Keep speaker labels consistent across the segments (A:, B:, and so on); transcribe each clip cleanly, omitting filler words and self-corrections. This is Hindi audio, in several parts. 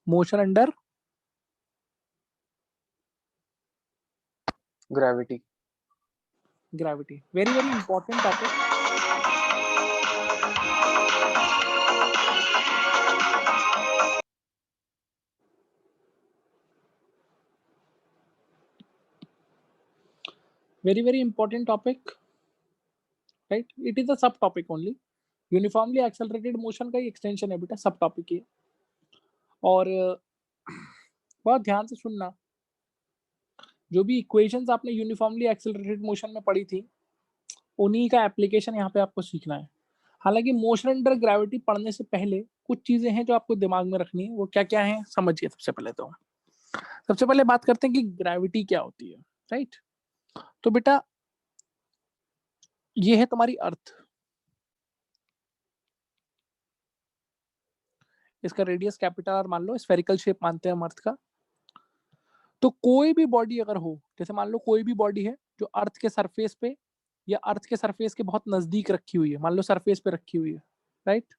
A: Motion under
B: gravity.
A: Gravity, very very important topic. very important topic, right? It is a sub topic only. Uniformly accelerated motion का ही एक्सटेंशन है बेटा, सब टॉपिक ही है। और बहुत ध्यान से सुनना, जो भी इक्वेशंस आपने यूनिफॉर्मली एक्सेलरेटेड मोशन में पढ़ी थी, उन्हीं का एप्लीकेशन यहाँ पे आपको सीखना है। हालांकि मोशन अंडर ग्रेविटी पढ़ने से पहले कुछ चीजें हैं जो आपको दिमाग में रखनी है। वो क्या क्या है समझिए। सबसे पहले बात करते हैं कि ग्रेविटी क्या होती है, राइट? तो बेटा ये है तुम्हारी अर्थ, इसका रेडियस कैपिटल आर मान लो, स्फेरिकल शेप मानते हैं हम अर्थ का। तो कोई भी बॉडी अगर हो, जैसे मान लो कोई भी बॉडी है जो अर्थ के सरफेस पे या अर्थ के सरफेस के बहुत नजदीक रखी हुई है, मान लो सरफेस पे रखी हुई है, राइट?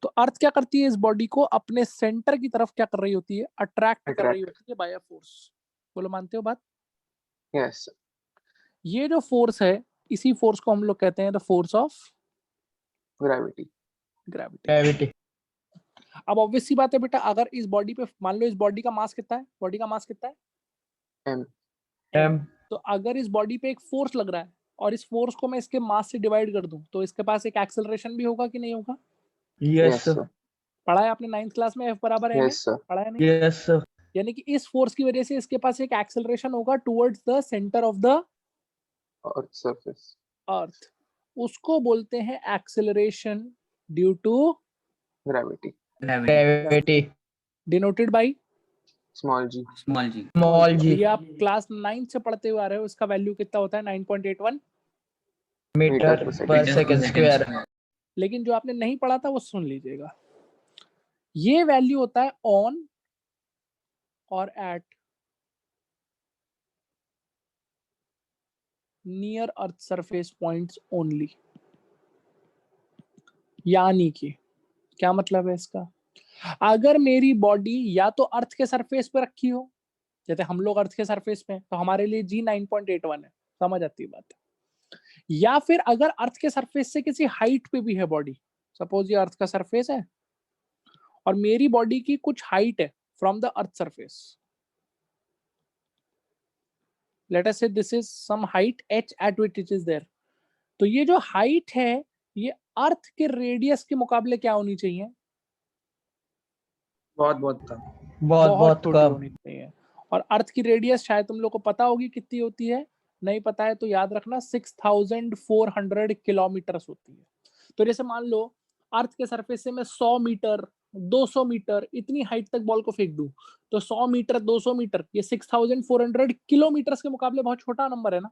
A: तो अर्थ क्या करती है, इस बॉडी को अपने सेंटर की तरफ क्या कर रही होती है, अट्रैक्ट कर रही होती है बाय अ फोर्स। बोलो, मानते हो बात?
B: यस।
A: ये जो फोर्स है, इसी फोर्स को हम लोग कहते हैं the force of
B: gravity.
A: Gravity. अब ऑब्वियस सी बात है बेटा, अगर इस बॉडी पे मान लो, इस बॉडी का मास कितना है, बॉडी का मास कितना है,
B: m।
A: तो अगर इस बॉडी पे एक फोर्स लग रहा है और इस फोर्स को मैं इसके मास से डिवाइड कर दूं, तो इसके पास एक एक्सेलरेशन भी होगा कि नहीं होगा?
B: Yes sir.
A: पढ़ा है आपने 9th क्लास में, F बराबर m है,
B: यस सर।
A: पढ़ा है नहीं?
C: Yes sir.
A: यानी कि इस फोर्स की वजह से इसके पास एक एक्सेलरेशन होगा towards the centre of the
B: earth surface.
A: Earth. उसको बोलते हैं acceleration due to
B: gravity.
A: Denoted by
B: small g.
A: ये आप क्लास 9 से पढ़ते हुए आ रहे हो। इसका वैल्यू कितना होता है? 9.81
C: मीटर पर सेकंड स्क्वायर।
A: लेकिन जो आपने नहीं पढ़ा था वो सुन लीजिएगा। ये वैल्यू होता है ऑन और at near earth surface points only. यानी कि क्या मतलब है इसका? अगर मेरी बॉडी या तो अर्थ के सरफेस पे रखी हो, जैसे हम लोग अर्थ के सरफेस पे, तो हमारे लिए जी 9.81 है, समझ आती है बात? या फिर अगर अर्थ के सरफेस से किसी हाइट पे भी है बॉडी, सपोज ये अर्थ का सरफेस है और मेरी बॉडी की कुछ हाइट है from the earth surface, let us say this is some height h at which it is there, तो ये जो हाइट है ये अर्थ के रेडियस के मुकाबले क्या होनी चाहिए?
B: बहुत कम।
C: बहुत
A: छोटी
C: कम।
A: होनी चाहिए। और अर्थ की रेडियस शायद तुम लोग को पता होगी कितनी होती है, नहीं पता है तो याद रखना 6400 किलोमीटर होती है। तो जैसे मान लो अर्थ के सरफेस से मैं 100 मीटर 200 मीटर इतनी हाइट तक बॉल को फेंक दूं, तो 100 मीटर 200 मीटर ये 6400 किलोमीटर के मुकाबले बहुत छोटा नंबर है ना?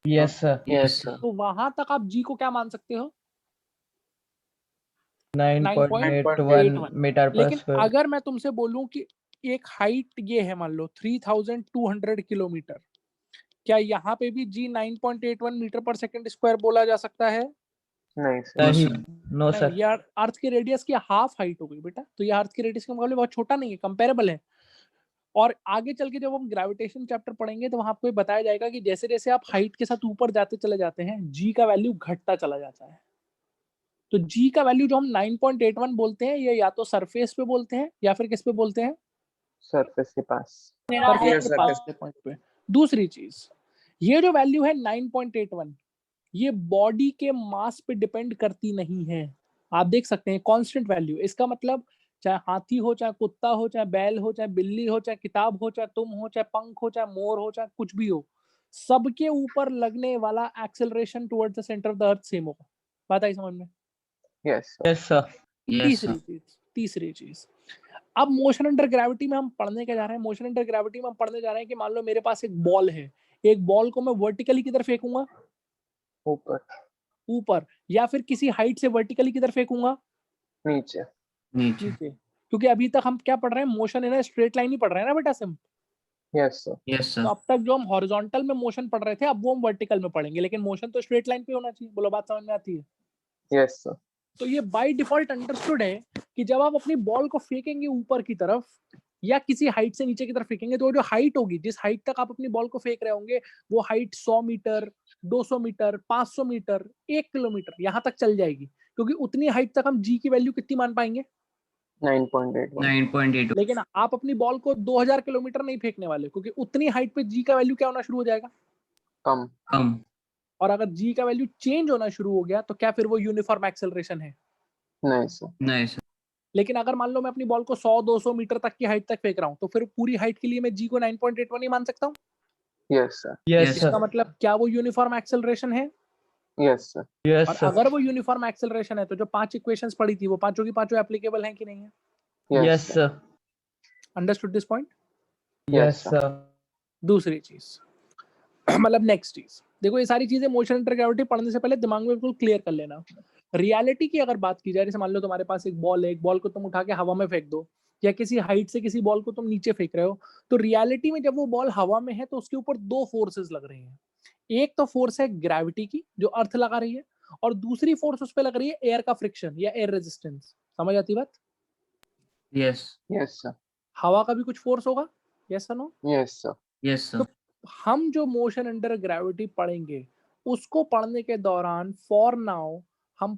C: Yes sir.
B: Yes sir.
A: तो वहां तक आप जी को क्या मान सकते हो?
C: 9.81 मीटर पर
A: लेकिन
C: स्क्वायर।
A: अगर मैं तुमसे बोलूं कि एक हाइट ये है, मान लो 3200 किलोमीटर, क्या यहाँ पे भी जी 9.81 मीटर पर सेकंड स्क्वायर बोला जा सकता है?
B: नहीं सर।
C: नहीं, नो
A: नहीं,
C: सर।
A: ये अर्थ के रेडियस की हाफ हाइट हो गई बेटा। तो ये अर्थ के रेडियस के मुकाबले बहुत छोटा नहीं है, कंपेरेबल है। और आगे चल के जब हम ग्रेविटेशन चैप्टर पढ़ेंगे तो वहां आपको बताया जाएगा कि जैसे जैसे आप हाइट के साथ ऊपर जाते चले जाते हैं, जी का वैल्यू घटता चला जाता है। तो जी का वैल्यू जो हम 9.81 बोलते हैं, ये या तो सरफेस पे बोलते हैं या फिर किस पे बोलते हैं?
B: सरफेस के पास।
A: सरफेस के पॉइंट पे। दूसरी चीज, ये जो वैल्यू है 9.81, ये बॉडी के मास पे डिपेंड करती नहीं है। आप देख सकते हैं कांस्टेंट वैल्यू। इसका मतलब चाहे हाथी हो, चाहे कुत्ता हो, चाहे बैल हो, चाहे बिल्ली हो, चाहे किताब हो, चाहे तुम हो, चाहे पंख हो, चाहे मोर हो, चाहे कुछ भी हो, सबके ऊपर लगने वाला acceleration towards the centre of the earth same होगा। बात आई समझ में?
B: Yes
C: yes sir.
A: तीसरी चीज, अब मोशन अंडर ग्रेविटी में हम पढ़ने क्या जा रहे हैं? मोशन अंडर ग्रेविटी में हम पढ़ने जा रहे हैं कि मान लो मेरे पास एक बॉल है, एक बॉल को मैं वर्टिकली किधर फेंकूंगा? ऊपर। या फिर किसी हाइट से वर्टिकली किधर फेंकूंगा?
B: नीचे।
A: क्योंकि अभी तक हम क्या पढ़ रहे हैं? मोशन इन स्ट्रेट लाइन ही पढ़ रहे हैं ना बेटा, सिम।
B: Yes sir.
A: तो अब तक जो हम हॉरिजॉन्टल में मोशन पढ़ रहे थे, अब वो हम वर्टिकल में पढ़ेंगे, लेकिन मोशन तो स्ट्रेट लाइन पे होना चाहिए। बोलो, बात समझ में आती है?
B: Yes sir.
A: तो ये बाय डिफॉल्ट अंडरस्टूड है कि जब आप अपनी बॉल को फेंकेंगे ऊपर की तरफ या किसी हाइट से नीचे की तरफ फेंकेंगे, तो जो हाइट होगी, जिस हाइट तक आप अपनी बॉल को फेंक रहे होंगे, वो height 100 metre, 200 metre, 500 metre, 1 kilometre यहाँ तक चल जाएगी, क्योंकि उतनी हाइट तक हम जी की वैल्यू कितनी मान पाएंगे?
B: 9.81.
A: लेकिन आप अपनी बॉल को 2000 किलोमीटर नहीं फेंकने वाले, क्योंकि उतनी हाइट पे जी का वैल्यू क्या होना शुरू हो जाएगा?
B: कम.
A: और अगर जी का वैल्यू चेंज होना शुरू हो गया तो क्या फिर वो यूनिफॉर्म एक्सेलरेशन है?
B: नहीं सर.
A: लेकिन अगर मान लो मैं अपनी बॉल को 100-200 मीटर तक की हाइट तक फेंक रहा हूँ, तो फिर पूरी हाइट के लिए मैं जी को 9.81 ही मान सकता हूँ?
B: Yes sir.
C: Yes,
A: इसका
C: sir.
A: मतलब क्या वो यूनिफॉर्म एक्सेलरेशन है?
B: Yes sir.
C: Yes,
A: और
C: sir.
A: अगर वो यूनिफॉर्म एक्सेलरेशन है, तो जो 5 इक्वेशंस पढ़ी थी वो पांचों की पांचों एप्लीकेबल हैं कि नहीं है?
C: Yes, sir.
A: Understood this point?
C: Yes,
B: sir.
C: sir.
A: दूसरी चीज मतलब नेक्स्ट चीज, देखो ये सारी चीजें मोशन अंडर ग्रेविटी पढ़ने से पहले दिमाग में बिल्कुल क्लियर कर लेना। रियलिटी की अगर बात की जाए, जैसे मान लो तुम्हारे पास एक बॉल है, एक बॉल को तुम उठा के हवा में फेंक दो, या किसी हाइट से किसी बॉल को तुम नीचे फेंक रहे हो, तो रियलिटी में जब वो बॉल हवा में है तो उसके ऊपर दो फोर्सेस लग रही हैं। एक तो फोर्स है ग्रेविटी की जो अर्थ लगा रही है, और दूसरी फोर्स उस पर लग रही है एयर का फ्रिक्शन या एयर रेजिस्टेंस। समझ आती बात?
B: Yes sir.
A: हवा का भी कुछ फोर्स होगा, यस या नो?
B: Yes sir.
A: तो हम जो मोशन अंडर ग्रेविटी पढ़ेंगे, उसको पढ़ने के दौरान फॉर नाउ हम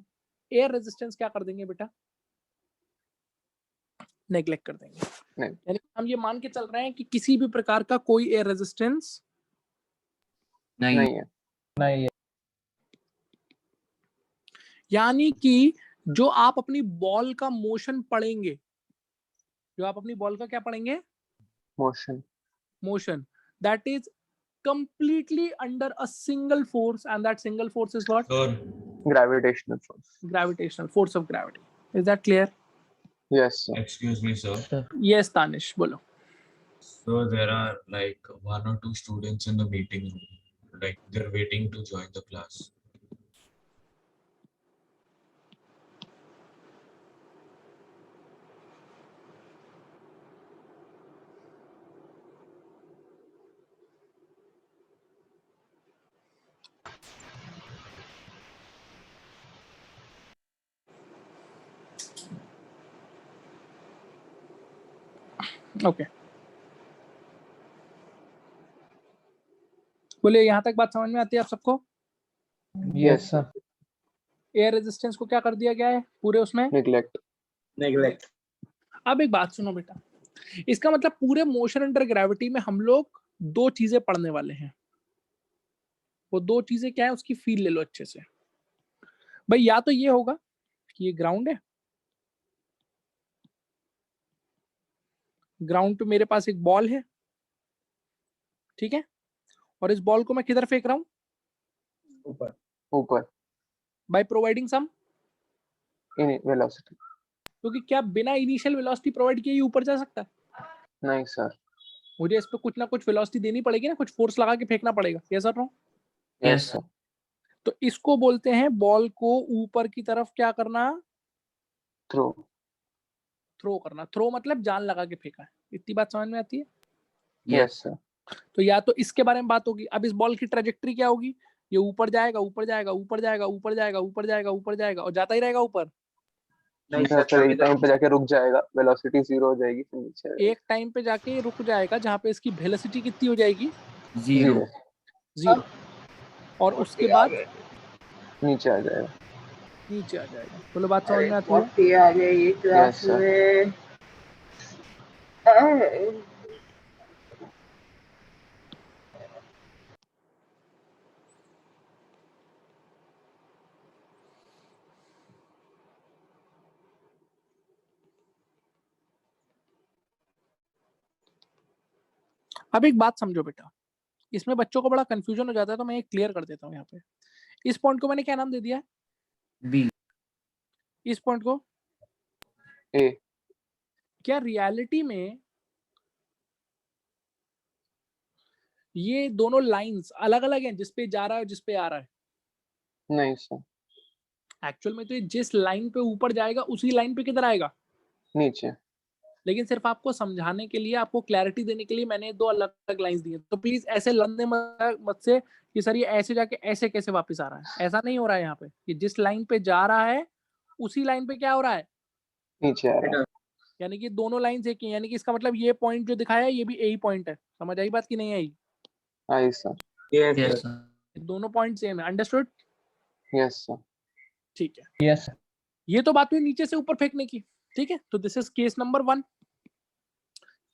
A: एयर रेजिस्टेंस क्या कर देंगे बेटा? नेग्लेक्ट कर देंगे। यानी हम ये मान के चल रहे हैं कि किसी भी प्रकार का कोई एयर रेजिस्टेंस
B: नहीं है.
C: नहीं है.
A: यानी कि जो आप अपनी बॉल का मोशन पढ़ेंगे, जो आप अपनी बॉल का क्या पढ़ेंगे? Motion, that is completely under a single force, and that single force is what?
B: Gravitational force.
A: Gravitational force of gravity. Is that clear?
B: Yes sir.
D: Excuse me, sir.
C: Sir.
A: Yes, Tanish, bolo.
D: So there are like 1 or 2 students in the meeting room, like they're waiting to join the class.
A: Okay. बोलिए, यहाँ तक बात समझ में आती है आप सबको?
C: Yes, sir.
A: एयर रेजिस्टेंस को क्या कर दिया गया है पूरे उसमें?
B: Neglect.
A: अब एक बात सुनो बेटा, इसका मतलब पूरे मोशन अंडर ग्रेविटी में हम लोग दो चीजें पढ़ने वाले हैं। वो दो चीजें क्या है, उसकी फील ले लो अच्छे से भाई। या तो ये होगा कि ये ग्राउंड है, ग्राउंड पे मेरे पास एक बॉल है, ठीक है, और इस बॉल को मैं किधर फेंक रहा हूं?
B: ऊपर.
A: By providing some
B: velocity.
A: क्योंकि क्या बिना इनिशियल वेलोसिटी प्रोवाइड किए ही ऊपर जा सकता है?
B: नहीं सर.
A: मुझे इस पे कुछ ना कुछ वेलोसिटी देनी पड़ेगी ना, कुछ फोर्स लगा के फेंकना पड़ेगा। यस और नो?
B: Yes sir.
A: तो इसको बोलते हैं बॉल को ऊपर की तरफ क्या करना? थ्रो करना। थ्रो मतलब जान लगा के फेंका है। इतनी बात समझ में आती है?
B: Yes sir.
A: तो या तो इसके बारे में बात होगी। अब इस बॉल की ट्रेजेक्टरी क्या होगी? ये ऊपर जाएगा, ऊपर जाएगा, ऊपर जाएगा, ऊपर जाएगा, ऊपर जाएगा, ऊपर जाएगा, और जाता ही रहेगा ऊपर।
B: नहीं सर, फिर एक टाइम पे जाके रुक जाएगा, वेलोसिटी 0 हो जाएगी, फिर नीचे आएगा.
A: एक टाइम पे जाके रुक जाएगा जहां पे इसकी वेलोसिटी कितनी हो जाएगी?
B: 0.
A: और उसके बाद
B: नीचे आ जाएगा.
A: नीचे आ जाएगा। बोलो, बात समझ में आती है?
E: आ गई क्लास में।
A: अब एक बात समझो बेटा, इसमें बच्चों को बड़ा कंफ्यूजन हो जाता है, तो मैं ये क्लियर कर देता हूँ यहाँ पे। इस पॉइंट को मैंने क्या नाम दे दिया है?
B: बी.
A: इस पॉइंट को
B: ए.
A: क्या रियलिटी में ये दोनों लाइंस अलग अलग हैं, जिसपे जा रहा है और जिसपे आ रहा है?
B: नहीं सर.
A: एक्चुअल में तो ये जिस लाइन पे ऊपर जाएगा उसी लाइन पे किधर आएगा?
B: नीचे.
A: लेकिन सिर्फ आपको समझाने के लिए, आपको क्लैरिटी देने के लिए मैंने दो अलग अलग लाइंस दी हैं। तो प्लीज ऐसे लड़ने मत से कि सर ये ऐसे जाके ऐसे कैसे वापस आ रहा है। ऐसा नहीं हो रहा है यहाँ पे। ये जिस लाइन पे जा रहा है उसी लाइन पे क्या हो रहा है,
B: नीचे आ रहा है।
A: यानी कि दोनों लाइंस एक ही हैं, यानी कि इसका मतलब ये पॉइंट जो दिखाया है ये भी यही पॉइंट है। समझ आई बात कि नहीं आई?
B: आई sir.
E: Yes,
C: Yes,
E: sir.
C: sir.
A: दोनों पॉइंट सेम है, अंडरस्टूड?
B: Yes sir.
A: ठीक है,
C: Yes, sir.
A: ये तो बात हुई नीचे से ऊपर फेंकने की, ठीक है। तो this is case number 1।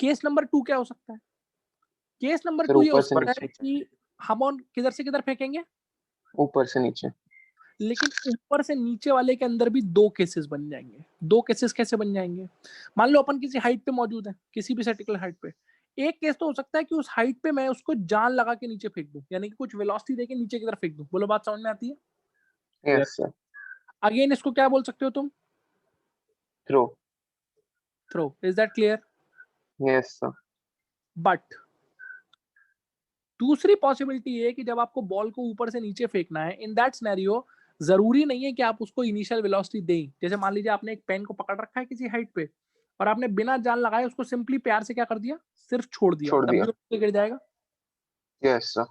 A: Case number 2 क्या हो सकता है? केस नंबर
B: सर
A: 2 ये हो
B: ऊपर से
A: सकता है
B: नीचे।
A: कि हम और किधर से किधर फेंकेंगे,
B: ऊपर से नीचे।
A: लेकिन ऊपर से नीचे वाले के अंदर भी 2 केसेस बन जाएंगे। 2 केसेस कैसे बन जाएंगे? मान लो अपन किसी हाइट पे मौजूद है, किसी भी सर्टिकुलर हाइट पे। एक केस तो हो सकता है कि उस हाइट पे मैं उसको जान लगा के नीचे फेंक दूं, यानी कि कुछ वेलोसिटी देके नीचे की तरफ फेंक दूं। बोलो बात समझ में आती है?
B: Yes sir.
A: अगेन इसको क्या बोल सकते हो तुम?
B: Throw.
A: Throw. Is that clear?
B: Yes sir.
A: But दूसरी पॉसिबिलिटी है कि जब आपको बॉल को ऊपर से नीचे फेंकना है, इन दैट सिनेरियो जरूरी नहीं है कि आप उसको इनिशियल वेलोसिटी दें। जैसे मान लीजिए आपने एक पेन को पकड़ रखा है किसी हाइट पे और आपने बिना जान लगाए उसको सिंपली प्यार से क्या कर दिया, सिर्फ छोड़ दिया,
B: छोड़
A: तब
B: दिया।
A: भी वो नीचे गिर जाएगा।
B: Yes sir.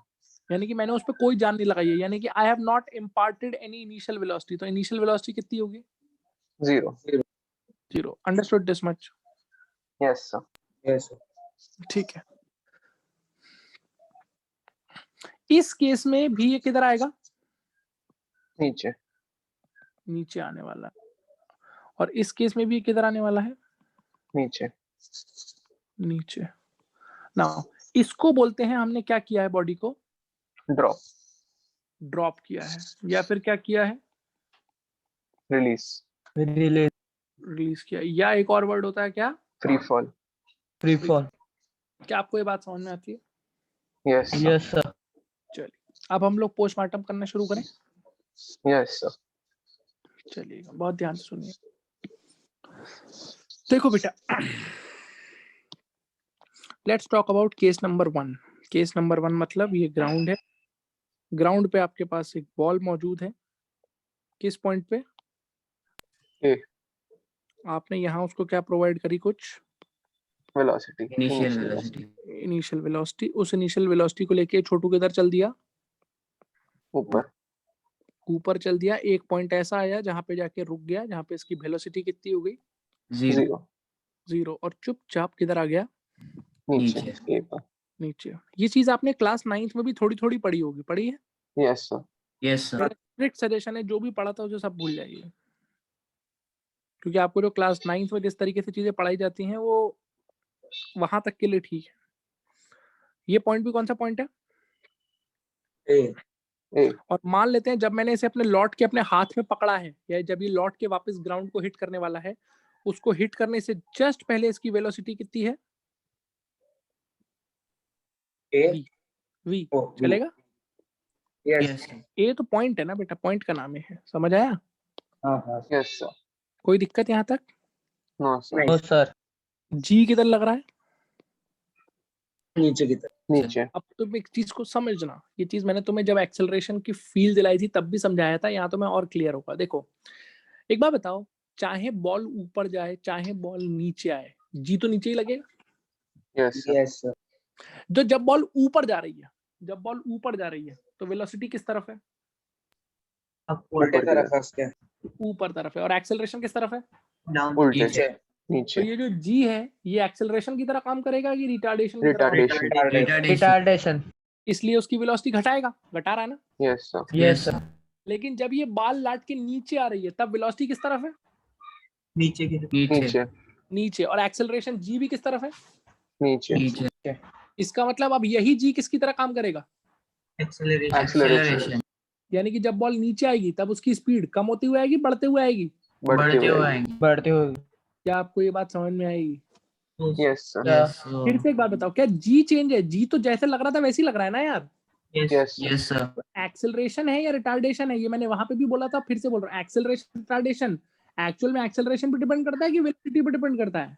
A: यानी कि मैंने उस पर कोई जान नहीं लगाई है, यानी कि I have not imparted any initial velocity. तो इनिशियल वेलोसिटी कितनी होगी?
B: 0।
A: 0। Understood this much?
B: Yes sir.
E: Yes, sir.
A: ठीक है, इस केस में भी ये किधर आएगा?
B: नीचे।
A: नीचे आने वाला है। और इस केस में भी किधर आने वाला है?
B: नीचे।
A: नीचे। नाउ इसको बोलते हैं हमने क्या किया है, बॉडी को
B: ड्रॉप।
A: ड्रॉप किया है, या फिर क्या किया है,
B: रिलीज।
C: Release.
A: रिलीज किया, या एक और वर्ड होता है क्या?
B: Free fall.
C: Free fall.
A: क्या आपको ये बात समझ में आती है?
B: Yes sir.
C: Yes, sir.
A: चलिए अब हम लोग पोस्टमार्टम करना शुरू करें।
B: Yes sir.
A: चलिए बहुत ध्यान से सुनिए। देखो बेटा, let's talk about case number 1। Case number 1 मतलब ये ग्राउंड है, ग्राउंड पे आपके पास एक बॉल मौजूद है। किस पॉइंट पे?
B: ए।
A: आपने यहाँ उसको क्या प्रोवाइड करी, कुछ
B: velocity.
C: Initial velocity.
A: Initial velocity. उस इनिशियल वेलोसिटी को लेके छोटू किधर चल दिया?
B: ऊपर।
A: ऊपर चल दिया। एक पॉइंट ऐसा आया जहां पे जाके रुक गया, जहां पे इसकी वेलोसिटी कितनी हो गई?
B: 0।
A: 0। और चुपचाप किधर आ गया?
B: नीचे। ए पर।
A: नीचे। ये चीज आपने क्लास 9th में भी थोड़ी थोड़ी पढ़ी होगी, पढ़ी है?
B: Yes sir.
C: Yes, sir.
A: मेरा स्ट्रिक्ट सजेशन है, जो भी पढ़ा था उसे सब भूल जाइए, क्योंकि आपको जो क्लास 9th में जिस तरीके से चीजें पढ़ाई जाती हैं वो वहां तक के लिए ठीक है। ये पॉइंट भी कौन सा पॉइंट है?
E: A.
B: ए।
A: और मान लेते हैं जब मैंने इसे अपने लौट के अपने हाथ में पकड़ा है, या जब ये लौट के वापस ग्राउंड को हिट करने वाला है, उसको हिट करने से जस्ट पहले इसकी वेलोसिटी कितनी है?
E: A.
A: वी।
E: Oh, V.
A: चलेगा?
E: Yes.
C: Yes, sir.
A: ये तो पॉइंट है ना बेटा, पॉइंट का नाम है, समझ आया?
E: हाँ.
B: Yes sir.
A: कोई दिक्कत यहाँ तक?
B: No sir.
E: नहीं.
C: No, sir.
A: जी किधर लग रहा है?
E: नीचे की तरफ.
B: नीचे।
A: अब तुम एक चीज को समझना, ये चीज मैंने तुम्हें जब एक्सेलरेशन की फील दिलाई थी तब भी समझाया था, यहाँ तो मैं और क्लियर होगा। देखो एक बात बताओ, चाहे बॉल ऊपर जाए चाहे बॉल नीचे आए, जी तो नीचे ही लगेगा।
B: Yes sir.
E: Yes, sir.
A: जो जब बॉल ऊपर जा रही है, जब बॉल ऊपर जा रही है तो वेलोसिटी किस तरफ है?
E: उल्टे तरफ है उसके.
A: ऊपर तरफ है। और एक्सेलरेशन किस तरफ है?
B: उल्टे।
E: नीचे.
A: तो
B: नीचे।
A: ये जो जी है ये एक्सेलरेशन की तरह काम करेगा कि रिटार्डेशन की तरह?
B: रिटार्डेशन।
C: Retardation.
A: इसलिए उसकी वेलोसिटी घटाएगा, घटा रहा है ना।
B: Yes sir.
C: Yes, sir.
A: लेकिन जब ये बाल लाट के नीचे आ रही है तब वेलोसिटी किस तरफ है?
E: नीचे की तरफ.
B: नीचे।
A: नीचे। और एक्सेलरेशन जी भी किस तरफ है?
B: नीचे।
A: इसका मतलब अब यही जी किसकी तरह काम करेगा?
B: एक्सेलरेशन।
A: यानी कि जब बॉल नीचे आएगी तब उसकी स्पीड कम होती हुई आएगी, बढ़ते हुए आएगी?
B: बढ़ते हुए।
C: बढ़ते हुए.
A: क्या आपको ये बात समझ में आएगी?
B: Yes sir.
C: Yes,
A: फिर से एक बात बताओ, क्या जी चेंज है? जी तो जैसे लग रहा था वैसे ही लग रहा है ना यार।
B: Yes sir.
C: Yes, sir.
A: Acceleration है या रिटार्डेशन है, ये मैंने वहां पे भी बोला था, फिर से बोल रहा हूँ, एक्सेलरेशन रिटार्डेशन एक्चुअल में एक्सेलरेशन पे डिपेंड करता है कि वेलोसिटी पे डिपेंड करता है?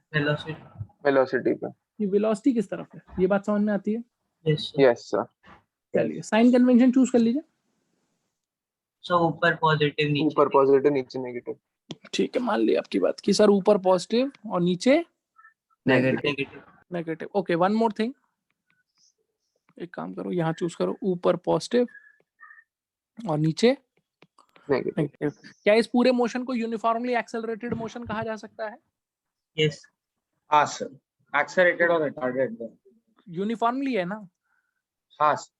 B: वेलोसिटी पे।
A: कि वेलोसिटी किस तरफ है, ये बात समझ में आती है?
B: Yes sir.
A: चलिए साइन कन्वेंशन चूज कर लीजिए।
E: ऊपर पॉजिटिव
B: नीचे नेगेटिव।
A: ठीक है, मान लिया आपकी बात कि सर ऊपर पॉजिटिव और नीचे negative. Okay, one more thing, एक काम करो, यहाँ चूज करो ऊपर पॉजिटिव और नीचे
B: नेगेटिव।
A: नेगेटिव। क्या इस पूरे मोशन को यूनिफॉर्मली एक्सेलरेटेड मोशन कहा जा सकता है?
E: यस
F: हाँ सर, एक्सेलरेटेड और रिटार्डेड।
A: यूनिफॉर्मली है ना,
F: हाँ सर,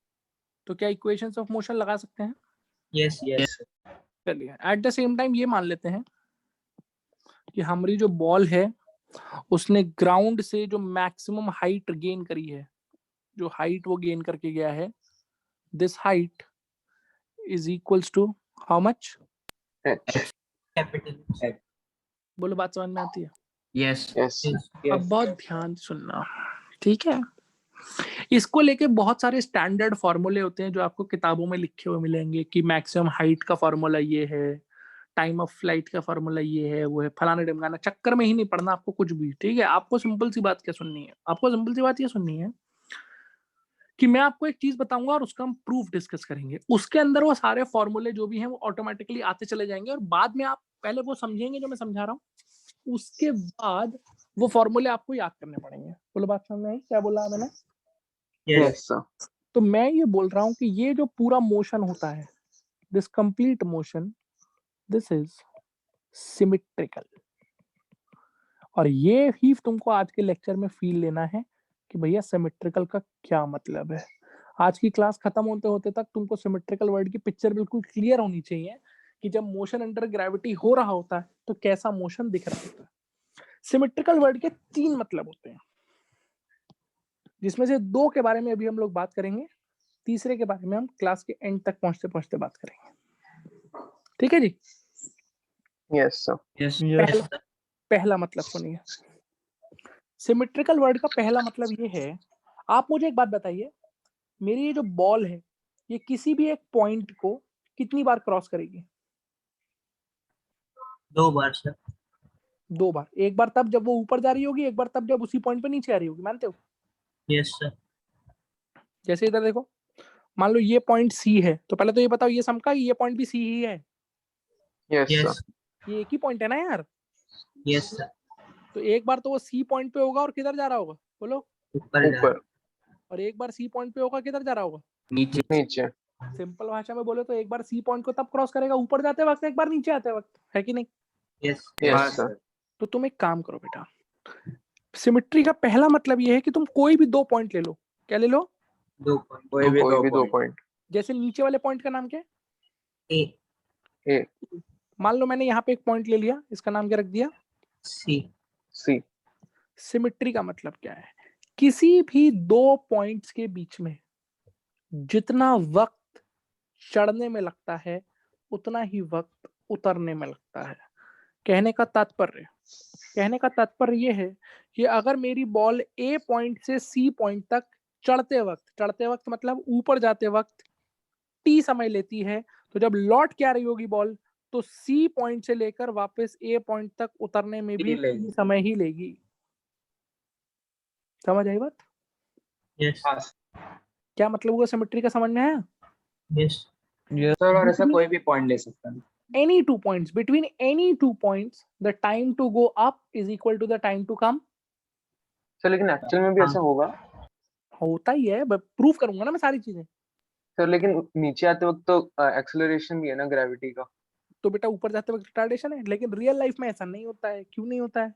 A: तो क्या इक्वेशंस ऑफ मोशन लगा सकते हैं?
E: Yes
F: yes sir.
A: चलिए एट द सेम टाइम ये मान लेते हैं कि हमारी जो बॉल है उसने ग्राउंड से जो मैक्सिमम हाइट गेन करी है, जो हाइट वो गेन करके गया है, this height is equals to how much?
B: H.
E: Capital
A: बोलो, बात समझ में आती है?
C: Yes
B: yes.
A: अब बहुत ध्यान से सुनना, ठीक है? इसको लेके बहुत सारे स्टैंडर्ड फॉर्मूले होते हैं जो आपको किताबों में लिखे हुए मिलेंगे कि मैक्सिमम हाइट का फॉर्मूला ये है, टाइम ऑफ फ्लाइट का फॉर्मूला ये है, वो है, फलाना ढिमकाना। चक्कर में ही नहीं पड़ना आपको कुछ भी, ठीक है? आपको सिंपल सी बात क्या सुननी है? आपको सिंपल सी बात ये सुननी है कि मैं आपको एक चीज बताऊंगा और उसका हम प्रूफ डिस्कस करेंगे। उसके अंदर वो सारे फॉर्मूले जो भी हैं वो ऑटोमेटिकली आते चले जाएंगे और बाद में आप पहले वो समझेंगे जो मैं समझा रहा हूँ, उसके बाद वो फॉर्मूले आपको याद करने पड़ेंगे। बोलो, बात समझ में आई? क्या बोला मैंने?
B: Yes sir.
A: तो मैं ये बोल रहा हूँ कि ये जो पूरा मोशन होता है, this complete motion, this is symmetrical. और ये ही तुमको आज के लेक्चर में फील लेना है कि भैया सिमेट्रिकल का क्या मतलब है। आज की क्लास खत्म होते होते तक तुमको सिमेट्रिकल वर्ड की पिक्चर बिल्कुल क्लियर होनी चाहिए कि जब मोशन अंडर ग्रेविटी हो रहा होता है तो कैसा मोशन दिख रहा होता है। सिमेट्रिकल वर्ड के 3 मतलब होते हैं, जिसमें से 2 के बारे में अभी हम लोग बात करेंगे, तीसरे के बारे में हम क्लास के एंड तक पहुंचते पहुंचते बात करेंगे। ठीक है जी?
B: Yes sir.
C: यस
A: पहला मतलब सुनिए। सिमेट्रिकल वर्ड का पहला मतलब ये है, आप मुझे एक बात बताइए, मेरी ये जो बॉल है ये किसी भी एक पॉइंट को कितनी बार क्रॉस करेगी?
E: 2 बार सर।
A: 2 बार। एक बार तब जब वो ऊपर जा रही होगी, एक बार तब जब उसी पॉइंट पे नीचे आ रही होगी। मानते हो?
E: Yes sir.
A: जैसे इधर देखो, मान लो ये पॉइंट सी है, तो पहले तो ये बताओ ये सम का ये पॉइंट भी सी ही है?
B: Yes
E: yes
B: sir.
A: ये एक ही पॉइंट है ना यार?
E: Yes sir.
A: तो एक बार तो वो सी पॉइंट पे होगा और किधर जा रहा होगा? बोलो।
E: ऊपर जा
B: ऊपर।
A: और एक बार सी पॉइंट पे होगा, किधर जा रहा होगा?
C: नीचे
B: नीचे।
A: सिंपल भाषा में बोले तो एक बार सी पॉइंट को तब क्रॉस करेगा ऊपर जाते वक्त, एक बार नीचे आते वक्त, है कि नहीं?
E: Yes
B: yes sir.
A: तो तुम एक काम करो बेटा, सिमेट्री का पहला मतलब ये है कि तुम कोई भी 2 पॉइंट ले लो। क्या ले लो?
E: 2 पॉइंट
B: कोई भी 2 पॉइंट।
A: जैसे नीचे वाले पॉइंट का नाम क्या है?
E: ए
B: ए।
A: मान लो मैंने यहाँ पे एक पॉइंट ले लिया, इसका नाम क्या रख दिया?
E: सी।
B: सी।
A: सिमेट्री का मतलब क्या है? किसी भी 2 पॉइंट्स के बीच में जितना वक्त चढ़ने में लगता है उतना ही वक्त उतरने में लगता है। कहने का तात्पर्य ये है कि अगर मेरी बॉल ए पॉइंट से सी पॉइंट तक चढ़ते वक्त मतलब ऊपर जाते वक्त टी समय लेती है, तो जब लौट के आ रही होगी बॉल तो सी पॉइंट से लेकर वापस ए पॉइंट तक उतरने में भी टी समय ही लेगी। समझ आई बात?
E: यस
A: क्या मतलब हुआ सिमेट्री का? समझ में आया?
E: यस
F: सर, और ऐसा कोई भी पॉइंट ले सकता है।
A: any 2 points, between any 2 points the time to go up is equal to the time to come.
B: Sir लेकिन एक्चुअल में भी ऐसा होगा?
A: होता ही है, प्रूफ करूंगा ना मैं सारी चीजें।
B: सर लेकिन नीचे आते वक्त तो एक्सेलरेशन भी है ना ग्रेविटी का।
A: तो बेटा ऊपर जाते वक्त रिटार्डेशन है, लेकिन रियल लाइफ में ऐसा नहीं होता है। क्यों नहीं होता है?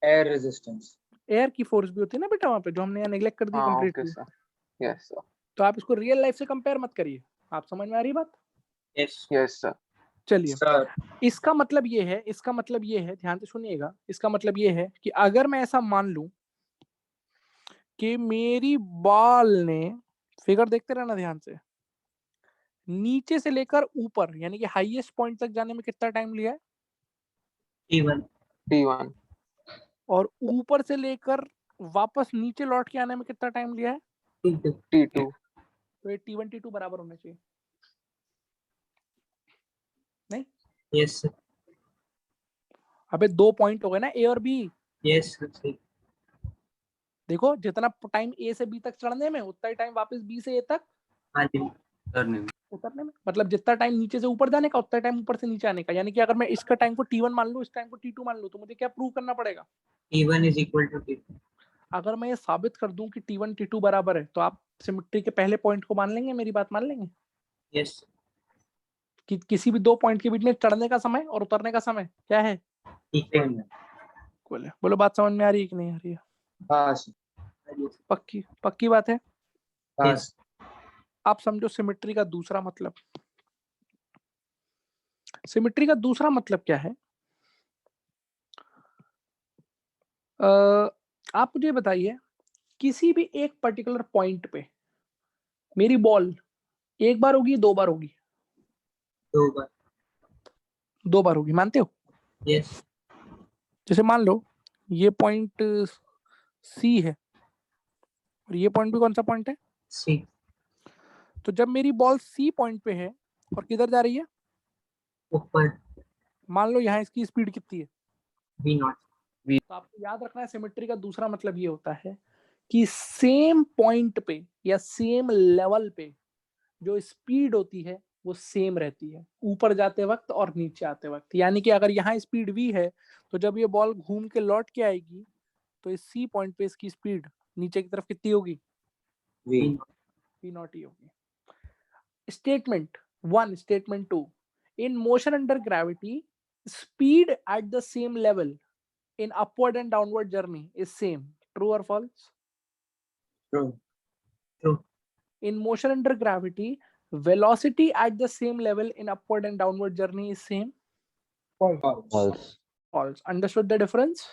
F: Air resistance.
A: एयर की फोर्स भी होती है ना बेटा वहां पे, जो हमने यहाँ नेग्लेक्ट कर दी
B: हाँ okay
A: completely.
B: Sir. Yes sir.
A: तो आप इसको रियल लाइफ से कंपेयर मत करिए। आप समझ में आ रही बात?
E: Yes
B: yes sir.
A: चलिए,
F: सर
A: इसका मतलब ये है, ध्यान से सुनिएगा। इसका मतलब ये है कि अगर मैं ऐसा मान लूं कि मेरी बॉल ने, फिगर देखते रहना ध्यान से, नीचे से लेकर ऊपर यानी कि हाईएस्ट पॉइंट तक जाने में कितना टाइम लिया है?
E: T1
B: T1।
A: और ऊपर से लेकर वापस नीचे लौट के आने में कितना टाइम लिया है?
E: T2
B: T2।
A: तो ये T1 T2 बराबर होना चाहिए, नहीं?
E: Yes sir.
A: अबे 2 पॉइंट हो गए ना, ए और बी।
E: यस
A: देखो जितना टाइम ए से बी तक चढ़ने में उतना ही टाइम वापस बी से ए तक
E: हाँ जी
A: उतरने में। मतलब जितना टाइम नीचे से ऊपर जाने का उतना टाइम ऊपर से नीचे आने का। यानी कि अगर मैं इसका टाइम को T1 मान लूं, इस टाइम को T2 मान लूं, तो मुझे क्या प्रूव करना पड़ेगा?
E: T1 is equal to T2।
A: अगर मैं ये साबित कर दूं कि T1 T2 बराबर है, तो आप सिमेट्री के पहले पॉइंट को मान लेंगे? मेरी बात मान लेंगे?
E: यस
A: कि किसी भी दो पॉइंट के बीच में चढ़ने का समय और उतरने का समय क्या है,
E: Equal.
A: इक्वल है। बोलो बात समझ में आ रही है कि नहीं आ रही है?
F: हाँ सर,
A: पक्की पक्की बात है।
F: हाँ
E: Yes.
F: सर,
A: आप समझो सिमेट्री का दूसरा मतलब। सिमेट्री का दूसरा मतलब क्या है? आप मुझे बताइए, किसी भी एक पर्टिकुलर पॉइंट पे मेरी बॉल एक बार होगी, दो बार होगी?
E: 2 बार.
A: दो बार होगी, मानते हो?
E: Yes.
A: जैसे मान लो ये पॉइंट सी है और ये पॉइंट भी कौन सा पॉइंट है?
E: C.
A: तो जब मेरी बॉल सी पॉइंट पे है और किधर जा रही है,
E: ऊपर.
A: मान लो यहाँ इसकी स्पीड कितनी है?
E: V0.
A: तो आपको याद रखना है सिमेट्री का दूसरा मतलब ये होता है कि सेम पॉइंट पे या सेम लेवल पे जो स्पीड होती है वो सेम रहती है ऊपर जाते वक्त और नीचे आते वक्त। यानी कि अगर यहाँ स्पीड v है तो जब ये बॉल घूम के लौट के आएगी तो इस सी पॉइंट पे इसकी स्पीड नीचे की तरफ कितनी होगी?
F: V.
A: v0 ही होगी। Statement 1, statement 2, in motion under gravity speed at the same level in upward and downward journey is same. True or false?
F: True.
E: True.
A: In motion under gravity velocity at the same level in upward and downward journey is same.
F: False.
A: False. Understood the difference?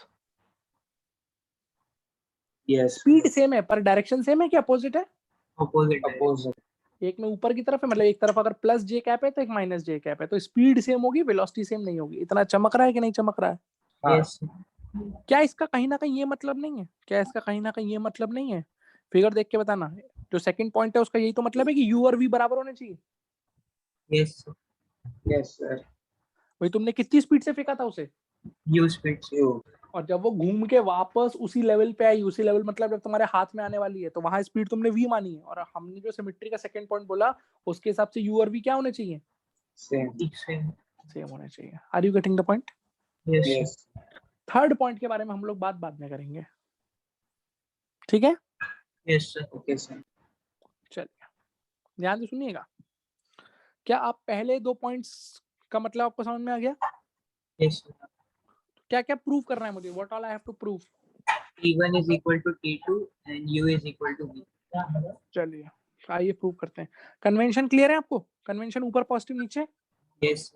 F: Yes.
A: Speed same है पर डायरेक्शन सेम है कि अपोजिट है?
E: Opposite.
F: Opposite.
A: एक में ऊपर की तरफ है, मतलब एक तरफ अगर प्लस जे कैप है तो एक माइनस जे कैप है, तो स्पीड सेम होगी, वेलोसिटी सेम नहीं होगी। इतना चमक रहा है कि नहीं चमक रहा है?
E: Yes.
A: क्या इसका कहीं ना कहीं ये मतलब नहीं है? क्या इसका कहीं ना कहीं ये मतलब नहीं है? फिगर देख के बताना। जो सेकंड पॉइंट है उसका यही तो मतलब है कि यू और वी बराबर होने चाहिए।
E: Yes.
F: Yes sir.
A: भाई तुमने कितनी स्पीड से फेंका था उसे,
E: U speed.
F: U.
A: और जब वो घूम के वापस उसी लेवल पे आई, उसी लेवल मतलब जब तुम्हारे हाथ में आने वाली है, तो वहां स्पीड तुमने v मानी है। और हमने जो सिमेट्री का सेकंड पॉइंट बोला उसके हिसाब से u और v क्या होने चाहिए?
F: Same.
E: Same.
A: सेम होने चाहिए। Are you getting the point?
E: Yes.
F: Yes.
A: Third point के बारे में हम लोग बाद में करेंगे, ठीक है?
E: Yes sir.
F: Okay sir.
A: चलिए ध्यान से सुनिएगा। क्या आप पहले दो पॉइंट्स का मतलब आपको समझ में आ गया?
E: Yes sir.
A: क्या क्या प्रूव करना है मुझे? What all I have to prove?
E: T1 is equal to T2 and U is equal to V.
A: चलिए आइए प्रूव करते हैं। कन्वेंशन क्लियर है आपको? कन्वेंशन ऊपर पॉजिटिव, नीचे
E: Yes.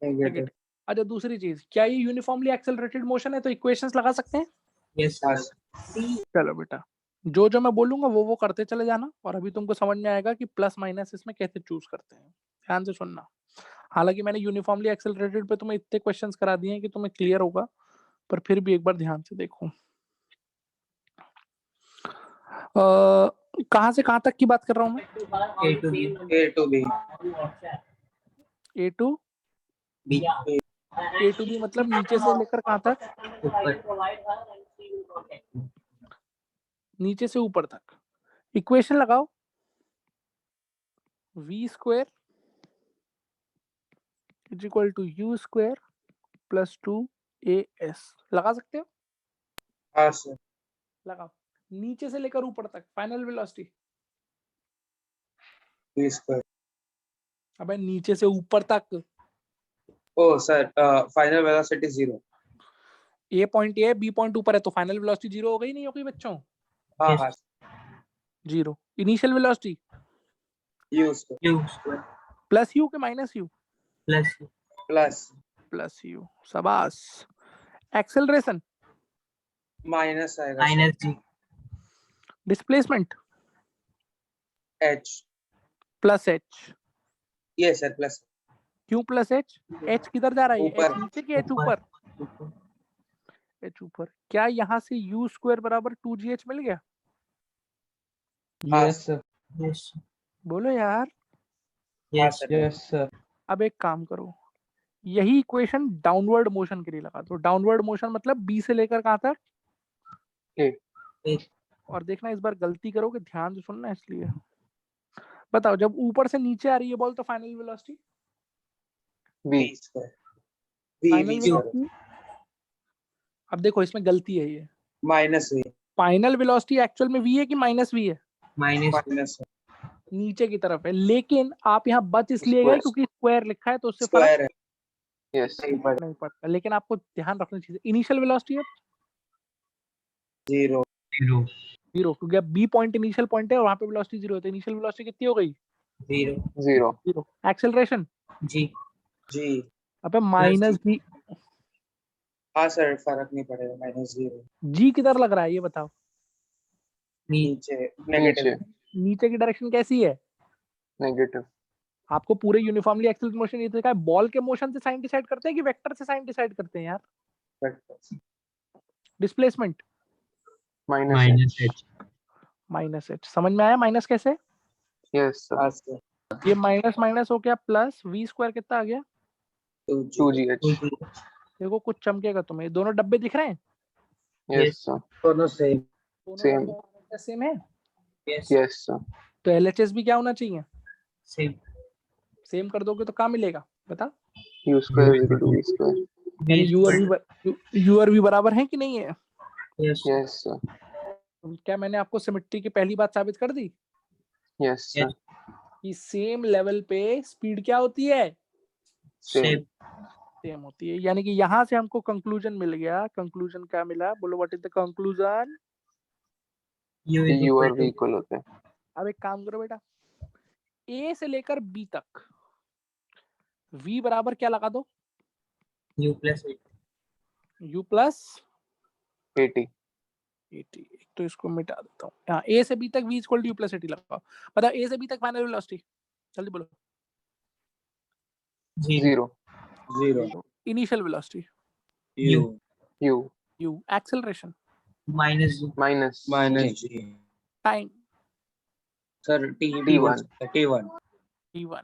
F: Negative.
A: नेगेटिव। अच्छा दूसरी चीज, क्या ये यूनिफॉर्मली एक्सेलरेटेड मोशन है? तो इक्वेशंस लगा सकते हैं।
E: Yes
F: हाँ
E: sir.
F: sir.
A: चलो बेटा, जो जो मैं बोलूंगा वो करते चले जाना, और अभी तुमको समझ में आएगा कि प्लस माइनस इसमें कैसे चूज करते हैं। ध्यान से सुनना। हालांकि मैंने यूनिफॉर्मली एक्सेलरेटेड पे तुम्हें इतने क्वेश्चंस करा दिए हैं कि तुम्हें क्लियर होगा, पर फिर भी एक बार ध्यान से देखो। कहां से कहां तक की बात कर रहा हूं मैं?
E: A to B.
F: A to B.
A: A to
E: B.
A: A to B मतलब नीचे से लेकर कहां तक?
E: ऊपर.
A: नीचे से ऊपर तक। इक्वेशन लगाओ, v square is equal to u square plus 2as। लगा सकते हो?
F: हाँ sir.
A: लगाओ। नीचे से लेकर ऊपर तक फाइनल वेलोसिटी।
F: V square.
A: अबे नीचे से ऊपर तक,
F: Oh sir. Final velocity 0.
A: A point A B point ऊपर है तो फाइनल वेलोसिटी जीरो हो गई, नहीं हो गई बच्चों?
F: हाँ
E: Yes.
F: हाँ.
A: जीरो। Initial velocity
F: U square.
E: U square.
A: Plus u के minus u?
E: Plus U.
F: Plus.
A: Plus u. शाबाश। एक्सेलरेशन
F: Minus आएगा.
E: Minus G.
A: Displacement
F: H.
A: Plus h.
F: Yes sir. Plus.
A: क्यों प्लस एच? एच किधर जा रहा है?
F: ऊपर।
A: एच नीचे की एच ऊपर? एच ऊपर। क्या यहाँ से यू स्क्वायर बराबर 2gh मिल गया?
F: Yes
C: sir.
E: Yes.
A: बोलो यार।
E: Yes.
F: sir.
C: Yes sir.
A: अब एक काम करो, यही इक्वेशन डाउनवर्ड मोशन के लिए लगा दो। डाउनवर्ड मोशन मतलब बी से लेकर कहां तक?
E: A.
A: और देखना इस बार गलती करोगे, ध्यान से सुनना। इसलिए बताओ, जब ऊपर से नीचे आ रही है बॉल तो final velocity?
F: V square. V
A: final
F: V square.
A: Velocity. अब देखो इसमें गलती है, ये
F: Minus V.
A: Final velocity actual में v है कि माइनस v है?
E: Minus.
F: Minus.
A: नीचे की तरफ है, लेकिन आप यहाँ बच इसलिए गए
B: Square.
A: क्योंकि स्क्वायर लिखा है तो उससे फर्क
F: स्क्वायर है
B: Yes.
F: नहीं पड़ेगा
A: नहीं पड़ता। लेकिन आपको ध्यान रखनी चाहिए इनिशियल वेलोसिटी है
F: 0
C: 0
A: 0, क्योंकि अब बी पॉइंट इनिशियल पॉइंट है और वहाँ पे वेलोसिटी 0 है, तो इनिशियल वेलोसिटी कितनी हो गई?
E: 0
B: 0.
A: 0। एक्सेलरेशन
E: जी
F: जी
A: अबे माइनस बी,
F: हाँ सर फर्क नहीं पड़ेगा -0
A: जी किधर लग रहा है ये बताओ?
F: नीचे नेगेटिव
B: नीचे
A: नीचे की डायरेक्शन कैसी है?
B: नेगेटिव.
A: आपको पूरे यूनिफॉर्मली एक्सेलरेट मोशन ये देखा है, बॉल के मोशन से साइन डिसाइड करते हैं कि वेक्टर से साइन डिसाइड करते हैं यार? Displacement
B: minus
C: -h
A: minus H, समझ में आया माइनस कैसे?
B: Yes sir.
F: हाँ सर
A: ये माइनस माइनस हो गया प्लस, वी स्क्वायर कितना आ गया?
B: 2gh.
A: देखो कुछ चमकेगा तुम्हें, ये दोनों डब्बे दिख रहे हैं?
B: Yes sir.
F: दोनों सेम
A: दोनों
B: Same.
A: डब्बे सेम है,
E: यस
B: यस सर.
A: तो एलएचएस भी क्या होना चाहिए?
E: सेम
A: सेम कर दोगे तो क्या मिलेगा बता?
B: u square is equal to v square.
A: यानी यू और वी बराबर है कि नहीं है?
E: Yes
B: Yes sir.
A: क्या मैंने आपको सिमेट्री की पहली बात साबित कर दी
B: Yes sir.
A: कि सेम लेवल पे स्पीड क्या होती है?
B: Same.
A: सेम होती है। यानी कि यहाँ से हमको कंक्लूजन मिल गया। कंक्लूजन क्या मिला बोलो? What is the conclusion?
E: You
B: कि
E: इज
B: u और
E: इक्वल
B: v इक्वल होते हैं.
A: अब एक काम करो बेटा, ए से लेकर बी तक v बराबर क्या लगा दो?
E: You plus
A: u plus
B: 80.
A: 80। एक तो इसको मिटा देता हूँ। यहाँ a से b तक v equal to u plus 80 लगाओ। मतलब a से b तक फाइनल वेलोसिटी जल्दी बोलो।
E: 0
F: 0
A: initial velocity
E: u
B: u
A: u, acceleration,
E: minus
B: minus
F: -g
A: time
F: sir
B: T1.
F: T1
A: t1।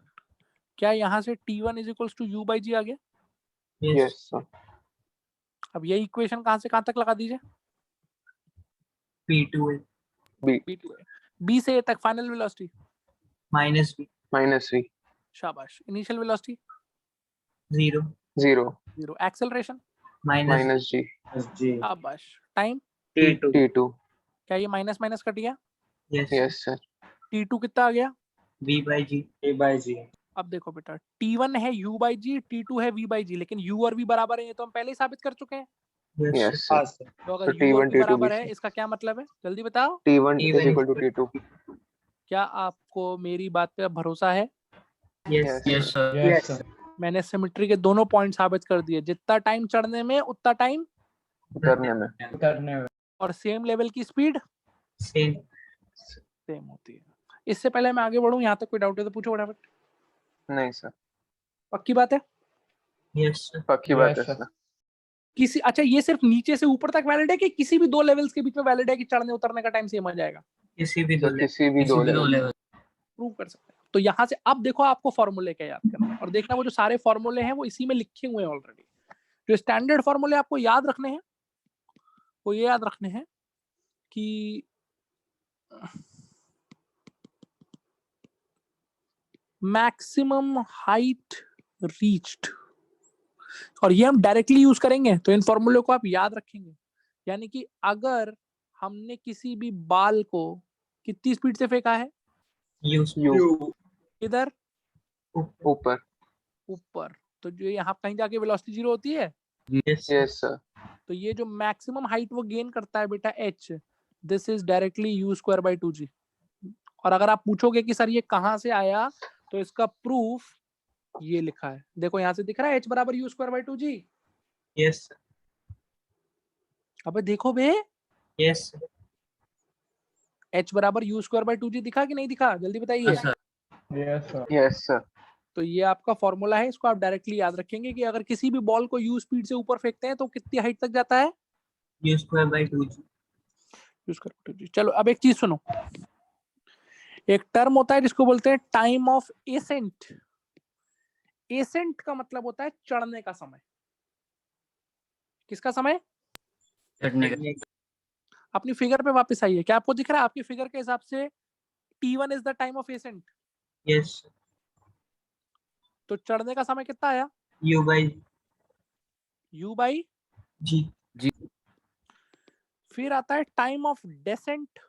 A: क्या यहाँ से t1 is equals to u by g आ गया?
E: Yes
B: Yes sir.
A: अब ये इक्वेशन कहाँ से कहाँ तक लगा दीजिए?
E: P2 है
B: b
A: b2 है, b से a तक final velocity
E: minus v
B: minus v.
A: शाबाश। Initial velocity
E: 0
B: 0
A: 0, acceleration
E: minus
B: minus g.
F: g
A: शाबाश। Time
F: T2
B: T2.
A: क्या ये माइनस माइनस कट गया?
E: Yes
B: Yes sir.
A: t2 कितना आ गया?
E: v बाई जी
F: A/g
A: अब देखो बेटा, t1 है u बाई जी, t2 है v बाई जी, लेकिन u और v बराबर है ये तो हम पहले ही साबित कर चुके हैं।
E: Yes
B: Yes sir.
F: हाँ सर
A: तो अगर
B: तो
A: u और
B: T1
A: v
B: T2
A: बराबर
B: भी
A: है
B: same.
A: इसका क्या मतलब है जल्दी बताओ?
B: T1 is
E: T1
B: equal to T2.
A: क्या आपको मेरी बात पे भरोसा है?
E: Yes
B: Yes sir.
C: yes sir
A: मैंने सिमेट्री के दोनों पॉइंट साबित कर दिए, जितना टाइम चढ़ने में उतना टाइम
B: उतरने में.
C: उतरने में
A: और सेम लेवल की स्पीड
E: सेम
A: सेम होती है। इससे पहले मैं आगे बढ़ूं, यहाँ तक कोई डाउट है तो पूछो फटाफट।
B: नहीं सर.
A: पक्की बात है?
E: यस
B: पक्की बात है
C: Yes, sir.
B: सर.
A: किसी अच्छा ये सिर्फ नीचे से ऊपर तक वैलिड है कि किसी भी दो लेवल्स के बीच में वैलिड है कि चढ़ने उतरने का टाइम सेम आ जाएगा?
E: किसी भी दो
B: सर किसी भी दो level.
E: लेवल
A: प्रूव कर सकते हैं। तो यहाँ से अब देखो आपको फॉर्मूले क्या याद करना है और देखना वो जो सारे फॉर्मूले हैं वो इसी में लिखे हुए हैं ऑलरेडी। जो स्टैंडर्ड फॉर्मूले आपको याद रखने हैं वो ये याद रखने हैं कि मैक्सिमम हाइट रीच्ड, और ये हम डायरेक्टली यूज करेंगे तो इन फॉर्मूले को आप याद रखेंगे। यानी कि अगर हमने किसी भी बाल को कितनी स्पीड से फेंका है?
E: यूज
B: U
A: इधर
B: ऊपर.
A: ऊपर, तो जो यहाँ कहीं जाके वेलोसिटी 0 होती है।
E: Yes
B: Yes sir.
A: तो ये जो मैक्सिमम हाइट वो गेन करता है बेटा h, this is directly u square by 2g। और अगर आप पूछोगे कि सर ये कहाँ से आया तो इसका प्रूफ ये लिखा है, देखो यहाँ से दिख रहा है h बराबर u square by 2g।
E: Yes
A: अबे देखो बे,
E: यस
A: h बराबर u स्क्वायर बाई 2g दिखा कि नहीं दिखा? जल्दी बताइए।
C: yes sir
B: Yes sir.
A: तो ये आपका फॉर्मूला है, इसको आप डायरेक्टली याद रखेंगे कि अगर किसी भी बॉल को u स्पीड से ऊपर फेंकते हैं तो कितनी हाइट तक जाता है?
E: You square by 2g
A: use कर। चलो अब एक चीज सुनो, एक टर्म होता है जिसको बोलते हैं टाइम ऑफ एसेंट। एसेंट का मतलब होता है चढ़ने का समय। किसका समय?
E: चढ़ने का
A: अपनी फिगर पे वापस आइए। क्या आपको दिख रहा है? आपकी फिगर के हिसाब से t1 is the time of ascent,
E: yes
A: तो चढ़ने का समय कितना आया?
E: U by
A: u by,
E: g
A: फिर आता है time of descent,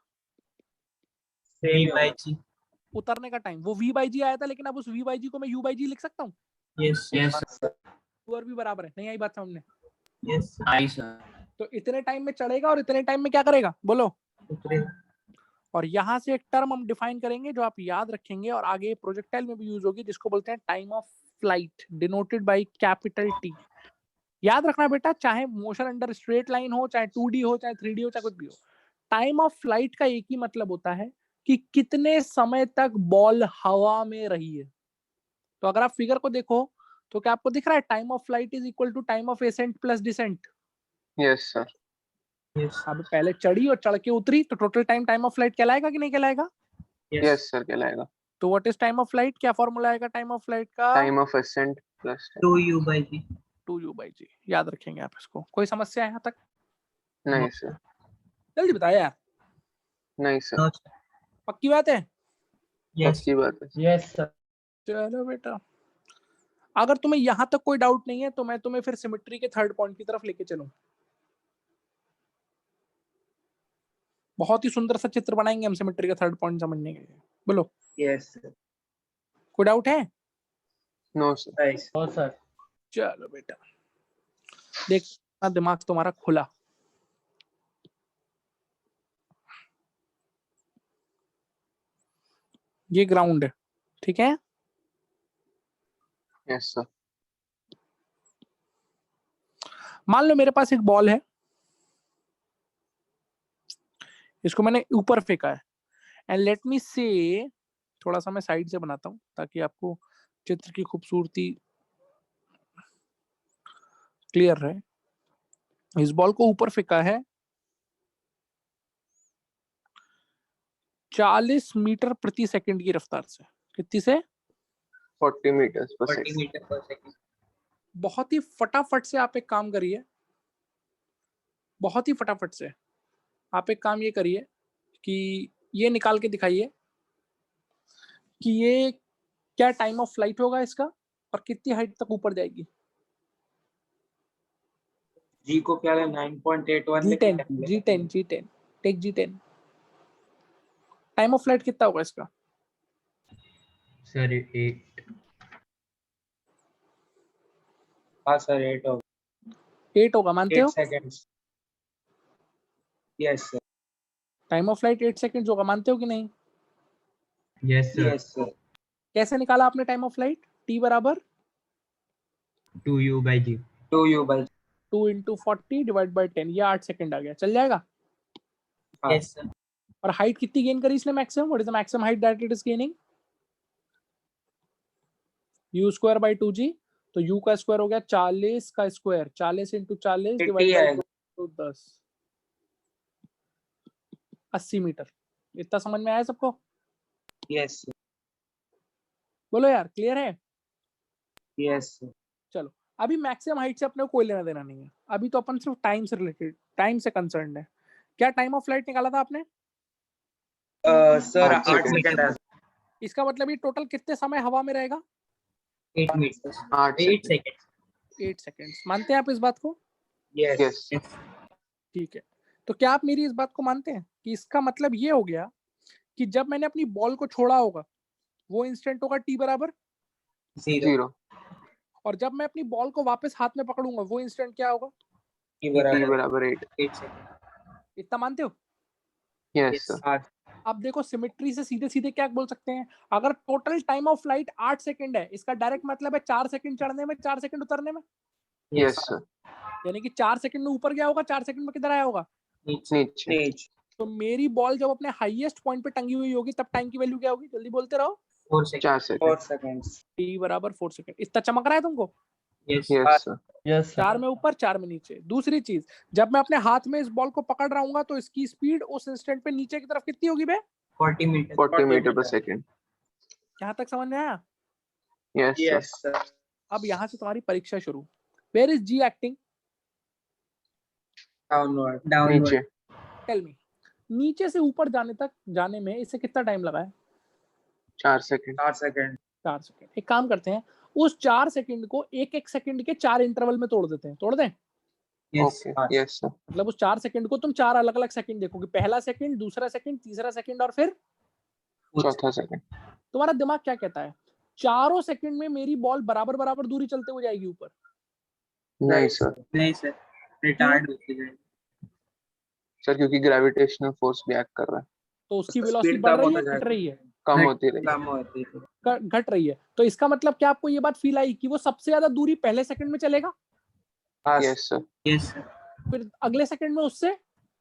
E: v by g
A: उतरने का टाइम, वो v/g आया था, लेकिन अब उस v/g को मैं u/g लिख सकता हूँ।
E: Yes, yes, sir.
A: और भी बराबर है, नहीं आई बात समझ में?
E: Yes, I, sir.
A: तो इतने टाइम में चढ़ेगा और इतने टाइम में क्या करेगा, बोलो।
E: उतरे.
A: और यहाँ से एक टर्म हम डिफाइन करेंगे जो आप याद रखेंगे और आगे प्रोजेक्टाइल में भी यूज होगी, जिसको बोलते हैं time of flight, denoted by capital T। याद रखना बेटा, चाहे मोशन अंडर स्ट्रेट लाइन हो, चाहे 2D हो, चाहे 3D हो, चाहे कुछ भी हो, टाइम ऑफ फ्लाइट का एक ही मतलब होता है कि कितने समय तक बॉल हवा में रही है। तो अगर आप फिगर को देखो तो क्या आपको दिख रहा है, time of flight is equal to time of ascent plus descent.
B: Yes sir.
E: Yes,
A: अब पहले चढ़ी और चढ़ के उतरी, तो टोटल टाइम ऑफ फ्लाइट कहलाएगा कि नहीं कहलाएगा?
E: yes.
B: यस सर कहलाएगा।
A: तो what is time of flight, क्या फॉर्मूला आएगा टाइम ऑफ फ्लाइट का?
B: Time of ascent plus
E: 2u/g.
A: 2u/g। याद रखेंगे आप इसको। कोई समस्या है यहाँ तक?
B: नहीं सर।
A: जल्दी बताया यार,
B: नहीं सर।
E: No, sir.
A: पक्की बात है?
E: Yes.
B: अच्छी बात है।
C: Yes, sir.
A: चलो बेटा, अगर तुम्हें यहाँ तक कोई डाउट नहीं है तो मैं तुम्हें फिर सिमेट्री के थर्ड पॉइंट की तरफ लेके चलूं। बहुत ही सुंदर सा चित्र बनाएंगे हम सिमेट्री का थर्ड पॉइंट समझने के लिए। बोलो,
F: Yes, sir.
A: कोई डाउट है?
B: No sir.
F: Nice.
C: Oh, sir.
A: चलो बेटा, देख दिमाग तुम्हारा खुला। ये ग्राउंड है, ठीक है?
B: Yes sir.
A: मान लो मेरे पास एक बॉल है, इसको मैंने ऊपर फेंका है, एंड लेट मी से, थोड़ा सा मैं साइड से बनाता हूं ताकि आपको चित्र की खूबसूरती क्लियर रहे। इस बॉल को ऊपर फेंका है 40 मीटर प्रति सेकंड की रफ्तार से। कितनी से?
B: 40 मीटर्स पर
E: 40
B: सेकंड।
E: meter per second.
A: बहुत ही फटाफट से आप एक काम करिए, बहुत ही फटाफट से आप एक काम ये करिए कि ये निकाल के दिखाइए कि ये क्या टाइम ऑफ फ्लाइट होगा इसका और कितनी हाइट तक ऊपर जाएगी।
F: G को क्या है 9.81
A: G10 G10 G10 take G10। Time of flight कितना होगा इसका?
E: Sir, 8.
F: हाँ सर 8 होगा।
A: 8 होगा, मानते
F: 8
A: हो?
F: seconds. Yes sir.
A: Time of flight 8 second होगा, मानते हो कि नहीं?
E: Yes, sir.
F: Yes sir.
A: कैसे निकाला आपने टाइम ऑफ फ्लाइट? T बराबर
E: 2u/g.
F: 2u/g.
A: 2 × 40 डिवाइड बाई 10, ये 8 सेकंड आ गया, चल जाएगा?
F: हाँ।
E: Yes, sir.
A: और हाइट कितनी गेन करी इसने maximum? What is the maximum height that it is gaining? u² by 2g। तो u का स्क्वायर हो गया 40 का स्क्वायर, 40 × 40 डिवाइड बाई
F: आएगा।
A: 10, 80 मीटर। इतना समझ में आया सबको?
F: Yes sir.
A: बोलो यार, क्लियर है?
F: Yes sir.
A: चलो, अभी मैक्सिमम हाइट से अपने को कोई लेना देना नहीं है, अभी तो अपन सिर्फ टाइम से रिलेटेड, टाइम से कंसर्न है। क्या टाइम ऑफ फ्लाइट निकाला था आपने?
F: सर
B: 8
F: 8 सेकंड है।
A: इसका मतलब ये टोटल कितने समय हवा में रहेगा?
E: 8 meters.
B: 8
E: 8 seconds.
A: 8 सेकेंड्स। मानते हैं आप इस बात को?
F: Yes.
B: यस।
E: Yes.
A: ठीक है, तो क्या आप मेरी इस बात को मानते हैं कि इसका मतलब ये हो गया कि जब मैंने अपनी बॉल को छोड़ा होगा वो इंस्टेंट होगा T बराबर,
E: 0.
B: 0।
A: और जब मैं अपनी बॉल को वापस हाथ में पकड़ूंगा वो इंस्टेंट क्या होगा?
F: T
B: T
F: बराबर
B: बराबर 8।
E: 8 seconds.
A: इतना मानते हो?
B: Yes sir.
F: 8.
A: अब देखो, सिमेट्री से सीधे सीधे क्या बोल सकते हैं, अगर total time of flight 8 second है, इसका डायरेक्ट मतलब है 4 सेकंड चढ़ने में, 4 सेकंड उतरने में।
B: Yes sir.
A: यानी कि 4 सेकंड में ऊपर गया होगा, 4 सेकंड में किधर आया होगा?
E: नीचे.
B: नीचे।
F: नीचे.
A: तो मेरी बॉल जब अपने हाईएस्ट पॉइंट पे टंगी हुई होगी तब टाइम की वैल्यू क्या होगी? जल्दी बोलते रहो।
E: 4 seconds.
B: 4 सेकंड।
F: 4 seconds.
A: T बराबर 4 सेकंड। इतना चमक रहा है तुमको?
E: Yes.
B: Yes sir.
C: Yes, sir.
A: 4 में ऊपर 4 में नीचे। दूसरी चीज, जब मैं अपने हाथ में इस बॉल को पकड़ रहा हूँ तो इसकी स्पीड उस इंस्टेंट पे नीचे की तरफ कितनी होगी बे?
E: 40 meters.
B: 40 metre per second.
A: यहाँ तक समझ में आया?
B: Yes
F: Yes
B: sir.
F: sir.
A: अब यहाँ से तुम्हारी परीक्षा शुरू। Where is G acting?
F: Downward.
E: Downward.
B: नीचे।
A: टेल मी, नीचे से ऊपर जाने में इससे कितना टाइम लगा है?
B: 4 सेकंड।
F: 4 seconds.
A: 4 सेकंड। एक काम करते हैं, उस 4 सेकंड को एक सेकंड के 4 इंटरवल में तोड़ देते हैं। तोड़ दें?
E: Yes.
B: ओके। Yes sir.
A: मतलब उस 4 सेकंड को तुम 4 अलग अलग सेकंड देखोगे, पहला सेकंड, दूसरा सेकंड, तीसरा सेकंड और फिर
B: चौथा सेकंड।
A: तुम्हारा दिमाग क्या कहता है? चारों सेकंड में मेरी बॉल बराबर बराबर दूरी चलते हुए जाएगी ऊपर?
B: नहीं सर,
E: नहीं सर, रिटार्ड होती जाएगी।
B: सर क्योंकि ग्रेविटेशनल फोर्स भी एक्ट कर रहा है,
A: तो उसकी
F: उसका
A: वेलोसिटी
F: speed
A: बढ़
F: कम
A: रही है,
F: होता
A: घट
F: जाएगा।
A: रही है?
B: कम
E: घट-
B: होती रही।
F: कम होती है।
A: घट रही है। तो इसका मतलब क्या आपको ये बात फील आई कि वो सबसे ज्यादा दूरी पहले सेकंड में चलेगा,
F: हाँ
B: यस सर,
E: यस सर,
A: फिर अगले सेकंड में उससे,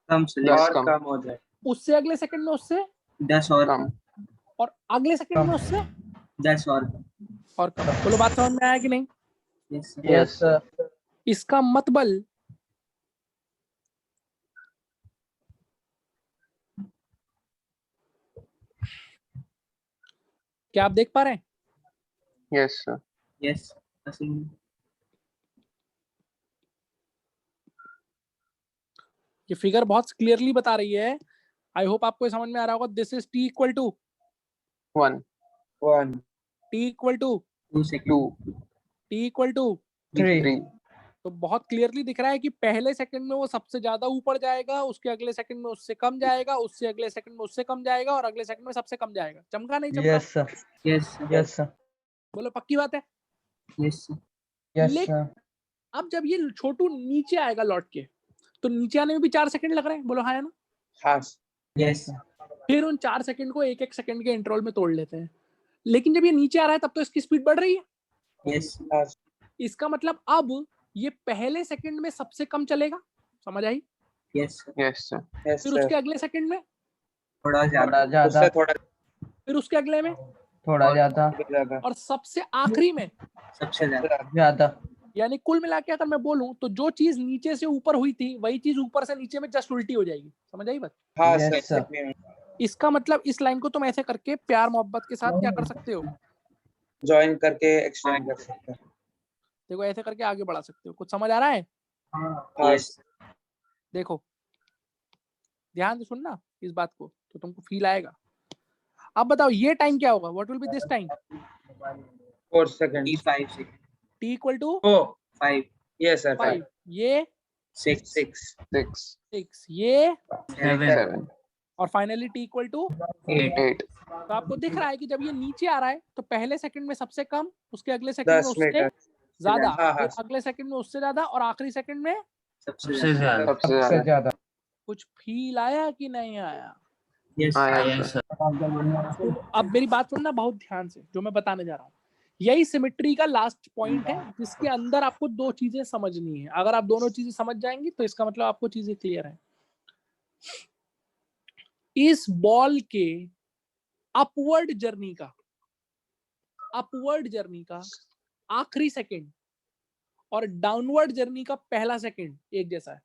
E: कम चलेगा,
B: 10
F: और
B: कम।
F: कम हो जाए।
A: उससे अगले सेकंड में उससे,
E: 10 और
B: कम।
A: और अगले सेकंड में उससे
E: 10 और
A: और कम। बोलो बात समझ में आया कि नहीं?
E: यस सर,
C: यस सर,
A: इसका मतलब क्या आप देख पा रहे हैं?
B: यस सर,
E: यस
A: ये फिगर बहुत क्लियरली बता रही है। आई होप आपको ये समझ में आ रहा होगा। This is t equal to
B: 1
F: 1
A: t equal to
E: 2
B: 2
E: second,
A: t equal to
C: 3
B: 3
A: तो बहुत क्लियरली दिख रहा है कि पहले सेकंड में वो सबसे ज्यादा ऊपर जाएगा, उसके अगले सेकंड में उससे कम जाएगा, उससे अगले सेकंड में उससे कम जाएगा, और अगले सेकंड में सबसे कम जाएगा। चमका नहीं चमका?
C: Yes sir,
E: yes
C: yes sir,
A: बोलो पक्की बात है?
E: यस
C: यस
A: लेकिन
C: सर,
A: अब जब ये छोटू नीचे आएगा लौट के, तो नीचे आने में भी 4 सेकंड लग रहे हैं। बोलो हाँ या ना?
F: हाँ
E: यस
A: फिर उन 4 सेकंड को एक एक सेकंड के इंटरवल में तोड़ लेते हैं। लेकिन जब ये नीचे आ रहा है तब तो इसकी स्पीड बढ़ रही है।
E: यस
A: इसका मतलब अब ये पहले सेकंड में सबसे कम चलेगा। समझ आई?
E: यस
B: यस सर,
F: यस
A: फिर
F: सर।
A: उसके अगले सेकंड में,
E: थोड़ा ज्यादा,
C: थोड़ा ज्यादा,
F: उससे थोड़ा
A: फिर उसके अगले में,
C: थोड़ा ज्यादा,
F: ज्यादा।
A: और सबसे आखिरी में।
E: सबसे ज्यादा,
C: ज्यादा,
A: यानी कुल मिला के अगर मैं बोलूं तो जो चीज नीचे से ऊपर हुई थी वही चीज ऊपर से नीचे में जस्ट उल्टी हो जाएगी। समझ आई बात?
F: हाँ
C: Yes,
F: सर,
C: sir.
F: सही में।
A: इसका मतलब इस लाइन को तुम ऐसे करके प्यार मोहब्बत के साथ क्या कर सकते हो?
F: ज्वाइन करके एक्सटेंड कर सकते हैं।
A: देखो ऐसे करके आगे बढ़ा सकते हो। कुछ समझ आ रहा है?
F: हाँ
E: यस
A: देखो ध्यान से सुनना इस बात को, तो तुमको फील आएगा। अब बताओ ये टाइम क्या होगा? What will be this time?
F: 4 second.
E: 5 second,
A: t equal to
E: 5
F: yes sir,
A: 5, ये
E: 6
F: 6
B: 6
A: 6, ये
E: 7
B: 7
A: और फाइनली टी इक्वल टू।
E: 8
B: 8
A: तो आपको दिख रहा है कि जब ये नीचे आ रहा है तो पहले सेकंड में सबसे कम, उसके अगले सेकंड में
F: 10
A: उससे
F: मीटर।
A: ज्यादा,
F: हाँ, हाँ।
A: फिर अगले सेकंड में उससे ज्यादा, और आखिरी सेकंड में।
E: सबसे ज्यादा,
B: सबसे
C: सबसे
B: ज्यादा।
C: ज्यादा,
A: कुछ फील आया कि नहीं आया?
E: यस
B: आया सर,
A: तो अब मेरी बात सुनना बहुत ध्यान से, जो मैं बताने जा रहा हूँ। यही सिमेट्री का लास्ट पॉइंट है जिसके अंदर आपको दो चीजें समझनी है। अगर आप दोनों चीजें समझ जाएंगी तो इसका मतलब आपको चीजें क्लियर है। इस बॉल के अपवर्ड जर्नी का आखिरी सेकंड और डाउनवर्ड जर्नी का पहला सेकंड एक जैसा है।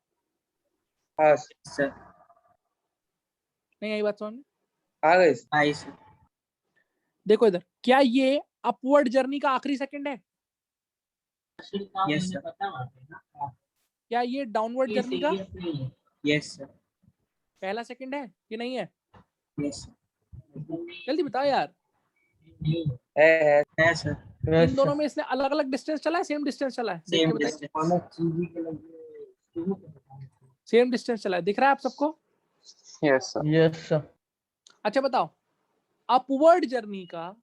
F: हाँ
E: सर,
A: नहीं आई बात समझ में?
F: आ गई।
E: 5
A: देखो इधर, क्या ये अपवर्ड जर्नी का आखिरी सेकंड है?
E: यस सर,
A: क्या ये डाउनवर्ड जर्नी का
E: यस सर,
A: पहला सेकंड है कि नहीं है?
E: यस
A: जल्दी बताओ यार।
F: है
E: सर,
A: इन दोनों में इसने अलग अलग डिस्टेंस चला है, सेम डिस्टेंस चला है? देख
E: सेम
A: के बताइए।
E: डिस्टेंस,
A: सेम डिस्टेंस चला है, दिख रहा है आप सबको?
B: यस सर,
C: यस सर,
A: अच्छा बताओ, अपवर्ड जर्नी का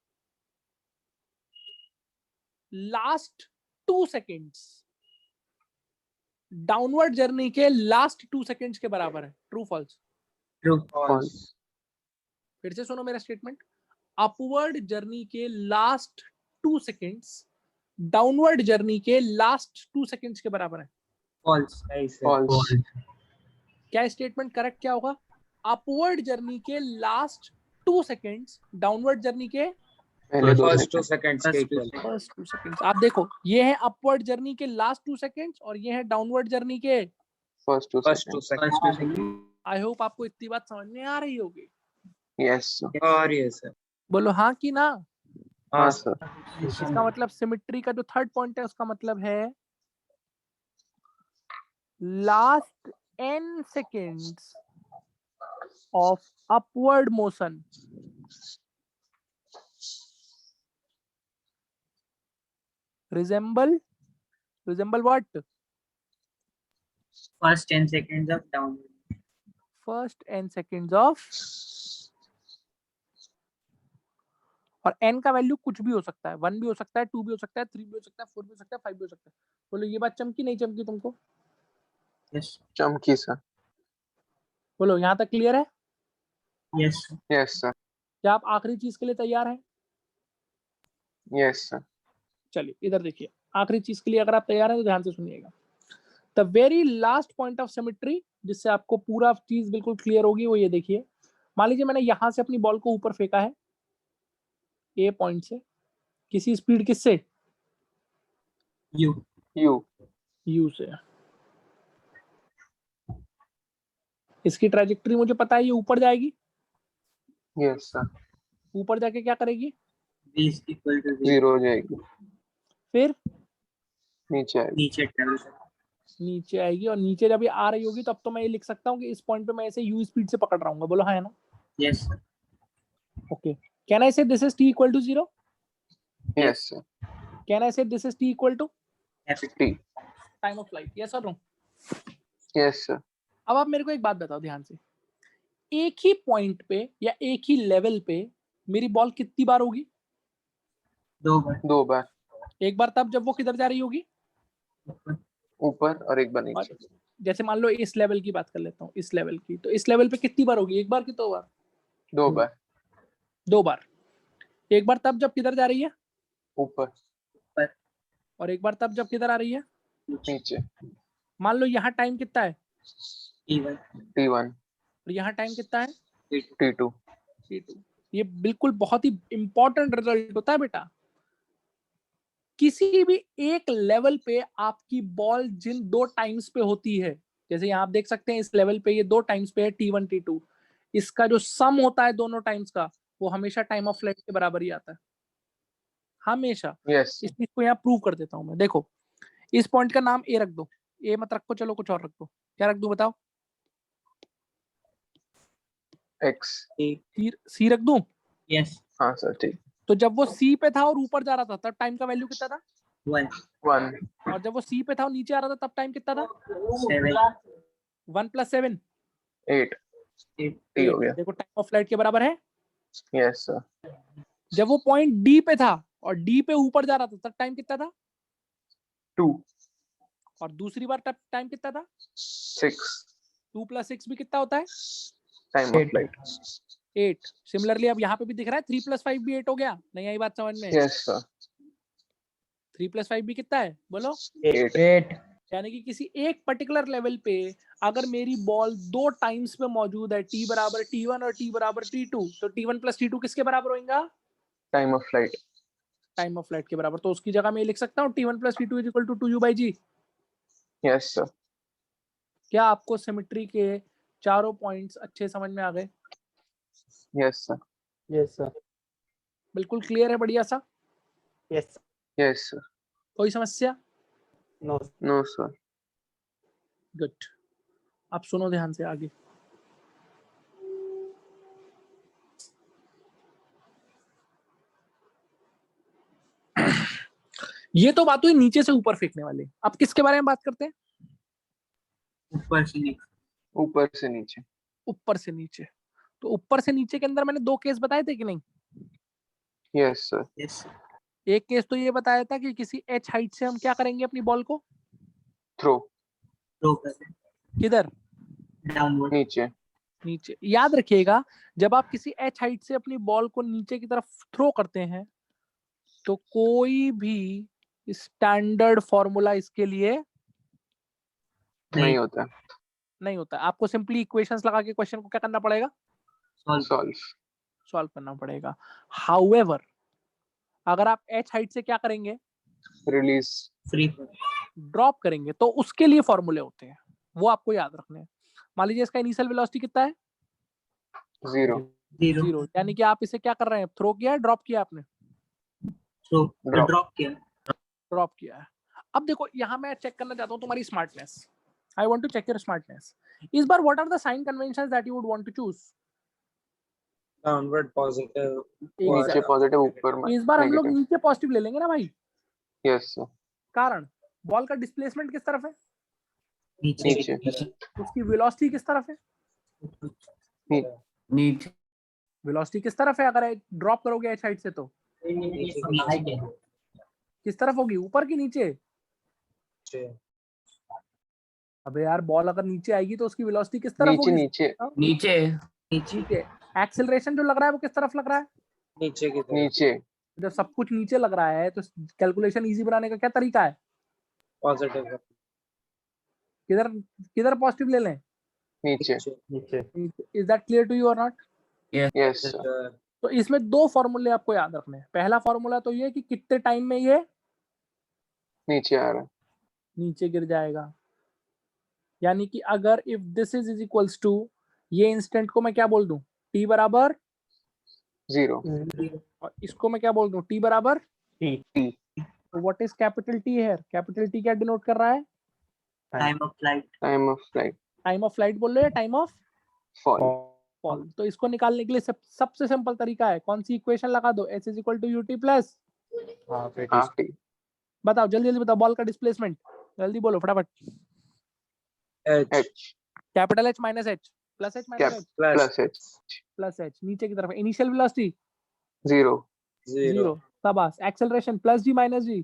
A: लास्ट 2 सेकेंड्स डाउनवर्ड जर्नी के लास्ट 2 सेकेंड्स के बराबर है। True false?
E: ट्रू,
B: फॉल्स,
A: फिर से सुनो मेरा स्टेटमेंट। अपवर्ड जर्नी के लास्ट 2 सेकेंड्स डाउनवर्ड जर्नी के लास्ट 2 सेकेंड्स के बराबर है।
E: फॉल्स,
B: फॉल्स,
A: क्या स्टेटमेंट करेक्ट क्या होगा? अपवर्ड जर्नी के लास्ट 2 सेकेंड्स डाउनवर्ड जर्नी के
B: पहले 2
F: फर्स्ट 2
B: सेकंड।
F: सेकंड्स के इक्वल।
A: First 2 seconds. आप देखो ये है अपवर्ड जर्नी के लास्ट 2 सेकेंड्स और ये है डाउनवर्ड जर्नी के।
B: First 2
F: first 2
B: second.
F: Second.
A: I hope आपको इतनी बात समझ में आ रही होगी।
B: यस सर,
F: और ये सर।
A: बोलो हाँ कि ना?
B: हाँ सर,
A: इसका मतलब सिमेट्री का जो थर्ड पॉइंट है उसका मतलब है last n seconds of upward motion resemble what?
E: first 10 seconds of downward,
A: First n seconds of और n का वैल्यू कुछ भी हो सकता है, 1 भी हो सकता है, 2 भी हो सकता है, 3 भी हो सकता है, 4 भी हो सकता है, 5 भी हो सकता है। बोलो ये बात चमकी नहीं चमकी तुमको?
E: Yes.
B: चमकी सर।
A: बोलो यहाँ तक क्लियर है?
E: Yes.
B: Yes sir.
A: क्या आप आखिरी चीज के लिए तैयार हैं?
B: Yes sir.
A: चलिए इधर देखिए, आखिरी चीज के लिए अगर आप तैयार हैं तो ध्यान से सुनिएगा। The very last point of symmetry, जिससे आपको पूरा चीज बिल्कुल क्लियर होगी, वो ये देखिए। मान लीजिए मैंने यहां से अपनी बॉल को ऊपर फेंका है ए पॉइंट से, किसी स्पीड किससे?
E: U.
B: यू।
A: यू से। इसकी ट्रैजेक्टरी मुझे पता है, ये ऊपर जाएगी।
B: Yes sir.
A: ऊपर जाके क्या करेगी?
E: V is equal to 0.
B: Zero हो जाएगी,
A: फिर
B: नीचे आएगी।
E: नीचे travel कर.
A: नीचे आएगी, और नीचे जब ये आ रही होगी तब तो मैं ये लिख सकता हूँ कि इस पॉइंट पे मैं इसे यू स्पीड से पकड़ रहा हूँ। बोलो हाँ है ना?
E: Yes. sir.
A: Okay, can I say this is t equal to 0?
B: Yes sir.
A: Can I say this is t equal to
E: F.
B: T.
A: Time of flight? Yes और नो?
B: Yes sir.
A: अब आप मेरे को एक बात बताओ ध्यान से, एक ही पॉइंट पे या एक ही लेवल पे मेरी बॉल कितनी बार होगी?
E: 2 बार.
B: 2 बार।
A: एक बार तब जब वो किधर जा रही होगी?
B: ऊपर और एक बार
A: और
B: नीचे।
A: जैसे मान लो इस लेवल की बात कर लेता हूँ, इस लेवल की, तो इस लेवल पे कितनी बार होगी? एक बार की 2 बार?
B: 2 बार।
A: 2 बार। एक बार तब जब किधर जा रही है?
B: ऊपर।
A: और एक बार तब जब किधर आ रही है?
B: नीचे।
A: मान लो यहाँ टाइम कितना है
E: T1.
B: T1।
A: और यहाँ टाइम कितना है?
B: T2।
A: T2। ये बिल्कुल बहुत ही इंपॉर्टेंट रिजल्ट होता है बेटा। किसी भी एक लेवल पे आपकी बॉल जिन 2 टाइम्स पे होती है, जैसे यहाँ आप देख सकते हैं इस लेवल पे ये 2 टाइम्स पे है, T1 T2, इसका जो सम होता है दोनों टाइम्स का, वो हमेशा टाइम ऑफ फ्लाइट के बराबर ही आता है, हमेशा।
B: यस।
A: इस चीज को यहाँ प्रूव कर देता हूँ मैं। देखो इस पॉइंट का नाम ए रख दो, ए मत रखो, चलो कुछ और रख दो। क्या रख दो बताओ?
B: एक्स।
A: सी रख दूं?
E: Yes.
B: हाँ सर ठीक।
A: तो जब वो सी पे था और ऊपर जा रहा था तब टाइम का वैल्यू कितना था?
E: 1.
B: 1।
A: और जब वो सी पे था और नीचे आ रहा था तब टाइम कितना था?
E: 7.
A: 1 + 7
B: 8।
E: 8.
B: टी हो गया।
A: देखो टाइम ऑफ फ्लाइट के बराबर है।
B: Yes sir.
A: जब वो पॉइंट डी पे था और डी पे ऊपर जा रहा था तब टाइम कितना था?
B: 2।
A: और दूसरी बार तब टाइम कितना था?
B: 6।
A: 2 + 6 भी कितना होता है?
B: Time of flight.
A: 8। सिमिलरली अब यहाँ पे भी दिख रहा है 3 + 5 भी 8 हो गया। नहीं आई बात समझ में?
B: Yes sir.
A: 3 + 5 भी कितना है बोलो?
B: 8।
A: यानी कि किसी एक पर्टिकुलर लेवल पे अगर मेरी बॉल 2 टाइम्स पे मौजूद है, t बराबर t1 और t बराबर t2, तो t1 + t2 किसके बराबर होगा?
B: Time of flight.
A: Time of flight के बराबर। तो उसकी जगह मैं लिख सकता हूँ t1 + t2 = 2u/g।
B: Yes sir.
A: क्या आपको सिमेट्री के चारों पॉइंट्स अच्छे समझ में आ गए?
B: Yes sir.
C: Yes sir.
A: बिल्कुल क्लियर है? बढ़िया सा।
C: यस।
B: Yes sir.
A: कोई समस्या?
C: नो।
B: No sir.
A: गुड। अब सुनो ध्यान से आगे। ये तो बात हुई नीचे से ऊपर फेंकने वाले। अब किसके बारे में बात करते हैं?
E: ऊपर से नीचे.
B: ऊपर से नीचे।
A: ऊपर से नीचे। तो ऊपर से नीचे के अंदर मैंने 2 केस बताए थे कि नहीं?
B: Yes sir.
E: Yes.
A: एक केस तो ये बताया था कि किसी h हाइट से हम क्या करेंगे अपनी बॉल को?
B: थ्रो।
E: Throw करते.
A: किधर?
E: Downward.
B: नीचे।
A: नीचे। याद रखिएगा जब आप किसी h हाइट से अपनी बॉल को नीचे की तरफ थ्रो करते हैं तो कोई भी स्टैंडर्ड फॉर्मूला इसके लिए
B: नहीं होता।
A: नहीं होता। आपको सिंपली इक्वेशंस लगा के क्वेश्चन को क्या करना पड़ेगा?
E: Solve.
B: सॉल्व
A: करना पड़ेगा। हाउएवर अगर आप h हाइट से क्या करेंगे?
B: रिलीज।
E: Free.
A: ड्रॉप करेंगे, तो उसके लिए फॉर्मूले होते हैं, वो आपको याद रखने हैं। मान लीजिए इसका इनिशियल वेलोसिटी कितना है?
B: 0।
A: 0। यानी कि आप इसे क्या कर रहे हैं? थ्रो किया है, ड्रॉप किया आपने?
E: Throw.
B: Drop.
E: Drop किया.
A: ड्रॉप किया है। अब देखो यहाँ मैं चेक करना चाहता हूँ तुम्हारी smartness. I want to check your smartness. इस बार what are the sign conventions that you would want to choose?
F: Downward positive.
B: नीचे पॉजिटिव, ऊपर
A: इस बार हम लोग
B: नेगेटिव।
A: नीचे पॉजिटिव ले लेंगे ना भाई?
B: Yes sir.
A: कारण बॉल का डिस्प्लेसमेंट किस तरफ है?
B: नीचे।
A: उसकी वेलोसिटी किस तरफ है?
C: नीचे।
A: वेलोसिटी किस तरफ है अगर ड्रॉप करोगे एच हाइट से तो किस तरफ होगी, ऊपर की नीचे? अबे यार बॉल अगर नीचे आएगी तो उसकी वेलोसिटी किस तरफ
B: नीचे
A: होगी?
B: नीचे
G: नीचे
A: नीचे। एक्सेलरेशन जो लग रहा है वो किस तरफ लग रहा है?
F: नीचे की तरफ
B: नीचे
A: जब सब कुछ नीचे लग रहा है तो कैलकुलेशन इजी बनाने का क्या तरीका है?
F: पॉजिटिव
A: किधर किधर पॉजिटिव ले लें?
B: नीचे
C: नीचे
A: is that clear to you और नॉट?
B: यस सर
F: सर
A: तो इसमें दो फॉर्मूले आपको याद रखने हैं। पहला फॉर्मूला तो ये कि कितने टाइम में ये
B: नीचे आ रहा है
A: नीचे गिर जाएगा, यानी कि अगर if this is equals to ये इंस्टेंट को मैं क्या बोल दूं, t बराबर
B: 0
A: और इसको मैं क्या बोल दूं, t बराबर
C: T.
A: तो what is capital T here? Capital T क्या डिनोट कर रहा है?
E: Time of flight
B: time of flight
A: time of flight बोल रहे हैं, टाइम ऑफ
B: फॉल
A: फॉल। तो इसको निकालने के लिए सबसे सिंपल तरीका है, कौन सी इक्वेशन लगा दो, h is equal to u t plus
B: half t
A: बताओ जल्दी जल्दी बताओ, बॉल का डिस्प्लेसमेंट जल्दी बोलो फटाफट।
F: H
B: H
A: capital H minus H plus H minus H
B: plus H
A: plus H नीचे की तरफ। इनिशियल वेलोसिटी
B: 0
A: जीरो, शाबाश। एक्सेलरेशन प्लस जी माइनस जी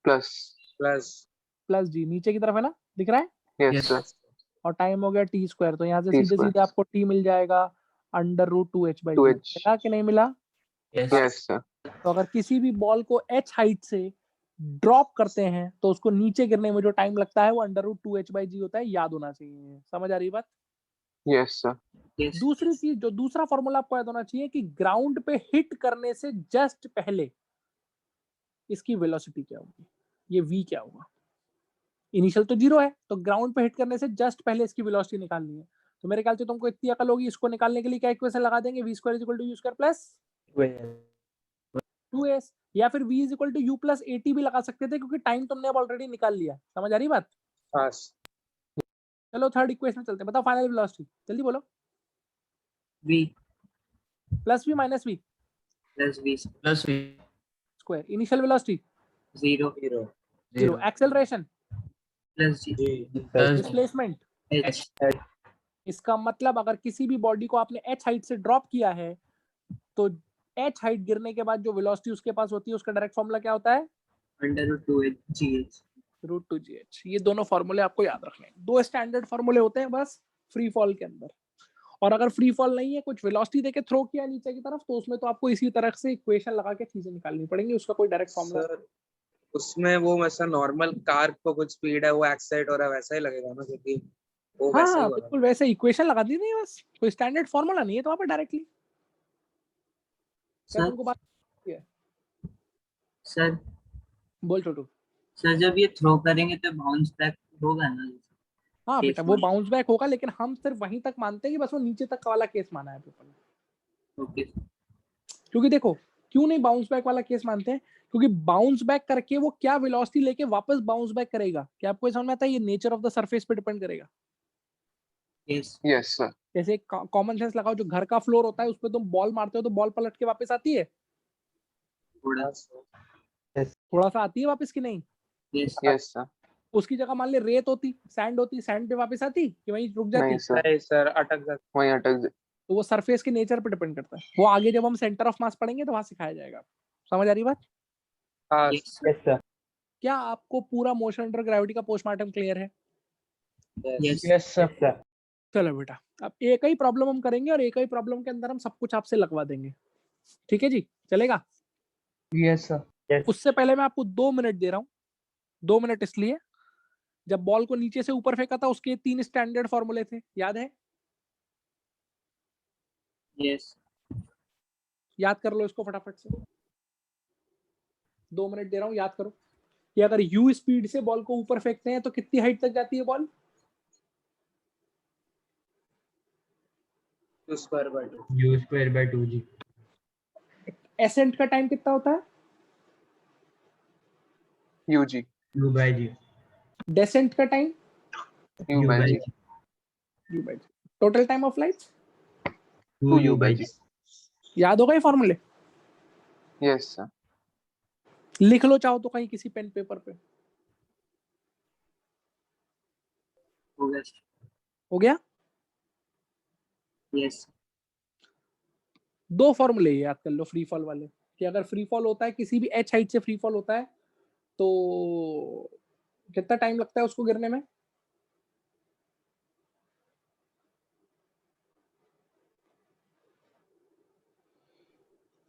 B: प्लस
F: प्लस
A: प्लस जी, नीचे की तरफ है ना, दिख रहा है?
B: यस सर
A: और टाइम हो गया टी स्क्वायर, तो यहाँ से
B: T
A: सीधे
B: square.
A: सीधे आपको टी मिल जाएगा under root 2h by
B: 2h.
A: मिला कि नहीं मिला?
B: यस सर
A: तो अगर किसी भी बॉल को h हाइट से ड्रॉप करते हैं तो उसको नीचे गिरने में जो टाइम लगता है वो अंडर रूट 2h बाई जी होता है, याद होना चाहिए। समझ आ रही बात?
B: यस सर
A: दूसरी चीज, जो दूसरा फॉर्मूला आपको याद होना चाहिए कि ग्राउंड पे हिट करने से जस्ट पहले इसकी वेलोसिटी क्या होगी, ये v क्या होगा। इनिशियल तो 0 है, तो ग्राउंड पे हिट करने से जस्ट पहले इसकी वेलोसिटी निकालनी है। तो मेरे ख्याल से तुमको इतनी अकल होगी, इसको निकालने के लिए क्या इक्वेशन लगा देंगे, v square is equal to u square plus 2s, या फिर v is equal to u plus at भी लगा सकते थे क्योंकि टाइम तुमने अब ऑलरेडी निकाल लिया। समझ आ रही बात?
F: पास
A: चलो थर्ड इक्वेशन चलते हैं, बताओ फाइनल वेलोसिटी जल्दी बोलो।
E: v
A: plus v minus v
E: plus v
G: plus
A: square. Initial velocity
E: 0
F: 0
A: 0। Acceleration
E: plus g
A: displacement
E: h
A: इसका मतलब अगर किसी भी बॉडी को आपने h हाइट से ड्रॉप किया है तो h हाइट गिरने के बाद जो वेलोसिटी उसके पास होती है उसका डायरेक्ट फॉर्मूला क्या होता है,
E: under root 2h gh
A: root 2gh। ये दोनों फॉर्मूले आपको याद रखने हैं, दो स्टैंडर्ड फॉर्मूले होते हैं बस फ्री फॉल के अंदर। और अगर फ्री फॉल नहीं है, कुछ वेलोसिटी देके थ्रो किया नीचे की तरफ, तो उसमें तो आपको इसी तरह से इक्वेशन लगा के चीजें निकालनी पड़ेंगी, उसका कोई डायरेक्ट फॉर्मूला।
F: सर उसमें वो वैसा नॉर्मल कार को कुछ स्पीड है वो एक्साइट हो रहा है वैसा ही लगेगा ना, क्योंकि वो
A: हाँ
F: वैसा ही
A: हाँ
F: हो रहा है।
A: बिल्कुल वैसे इक्वेशन लगा दी नहीं, बस कोई स्टैंडर्ड फॉर्मूला नहीं है तो वहाँ पे डायरेक्टली क्या
E: सर
A: तुमको बात
E: सर
A: बोल छोटू।
E: सर जब ये थ्रो करेंगे तो बाउंस बैक होगा ना?
A: हाँ
E: केस
A: बेटा वो
E: माना।
A: बाउंस बैक होगा, लेकिन हम सिर्फ वहीं तक मानते हैं कि बस वो नीचे तक वाला केस माना है पेपर में।
E: ओके
A: क्योंकि देखो क्यों नहीं बाउंस बैक वाला केस मानते हैं, क्योंकि बाउंस बैक करके वो क्या वेलोसिटी लेके वापस बाउंस बैक करेगा, क्या आपको समझ में आता है? ये नेचर ऑफ द सरफेस पे डिपेंड करेगा।
E: यस
B: यस सर
A: जैसे कॉमन सेंस लगाओ, जो घर का फ्लोर होता है उस पर तुम बॉल मारते हो तो बॉल पलट के वापस आती है,
E: थोड़ा
A: थोड़ा सा आती है वापस कि नहीं?
E: यस
B: यस सर
A: उसकी जगह मान ले रेत होती, सैंड होती, सैंड पे वापस आती कि वहीं रुक जाती?
B: नहीं सर
F: नहीं सर अटक जाता
B: वहीं अटक
A: तो वो सरफेस के नेचर पे डिपेंड करता है, वो आगे जब हम सेंटर ऑफ मास पढ़ेंगे तो वहां सिखाया जाएगा। समझ आ रही बात?
F: पास
E: यस
C: यस सर
A: क्या आपको पूरा मोशन अंडर ग्रेविटी का पोस्टमार्टम क्लियर है?
E: यस
C: यस सर
A: चलो बेटा, अब एक ही प्रॉब्लम हम करेंगे और एक ही प्रॉब्लम के अंदर हम सब कुछ आपसे लगवा देंगे, ठीक है जी? चलेगा?
C: यस सर
A: उससे पहले मैं आपको 2 मिनट दे रहा हूँ। 2 मिनट इसलिए, जब बॉल को नीचे से ऊपर फेंका था उसके 3 स्टैंडर्ड फॉर्मूले थे, याद है?
E: यस
A: याद कर लो इसको फटाफट से। 2 मिनट दे रहा हूँ, याद करो कि अगर u स्पीड से बॉल को ऊपर फेंकते हैं तो कितनी हाइट तक जाती है ball?
F: Two square by 2
G: u square by 2g
A: ascent का टाइम कितना होता है?
B: U g
G: u by g
A: descent का time?
B: U by g
A: u by. Total time of flight?
B: 2u by g
A: याद होगा ये फॉर्मूले?
B: यस सर
A: लिख लो चाहो तो कहीं किसी पेन पेपर पे।
E: हो गया
A: हो गया?
E: यस
A: दो फॉर्मूले याद कर लो फ्री फॉल वाले, कि अगर फ्री फॉल होता है किसी भी h हाइट से फ्री फॉल होता है तो कितना टाइम लगता है उसको गिरने में?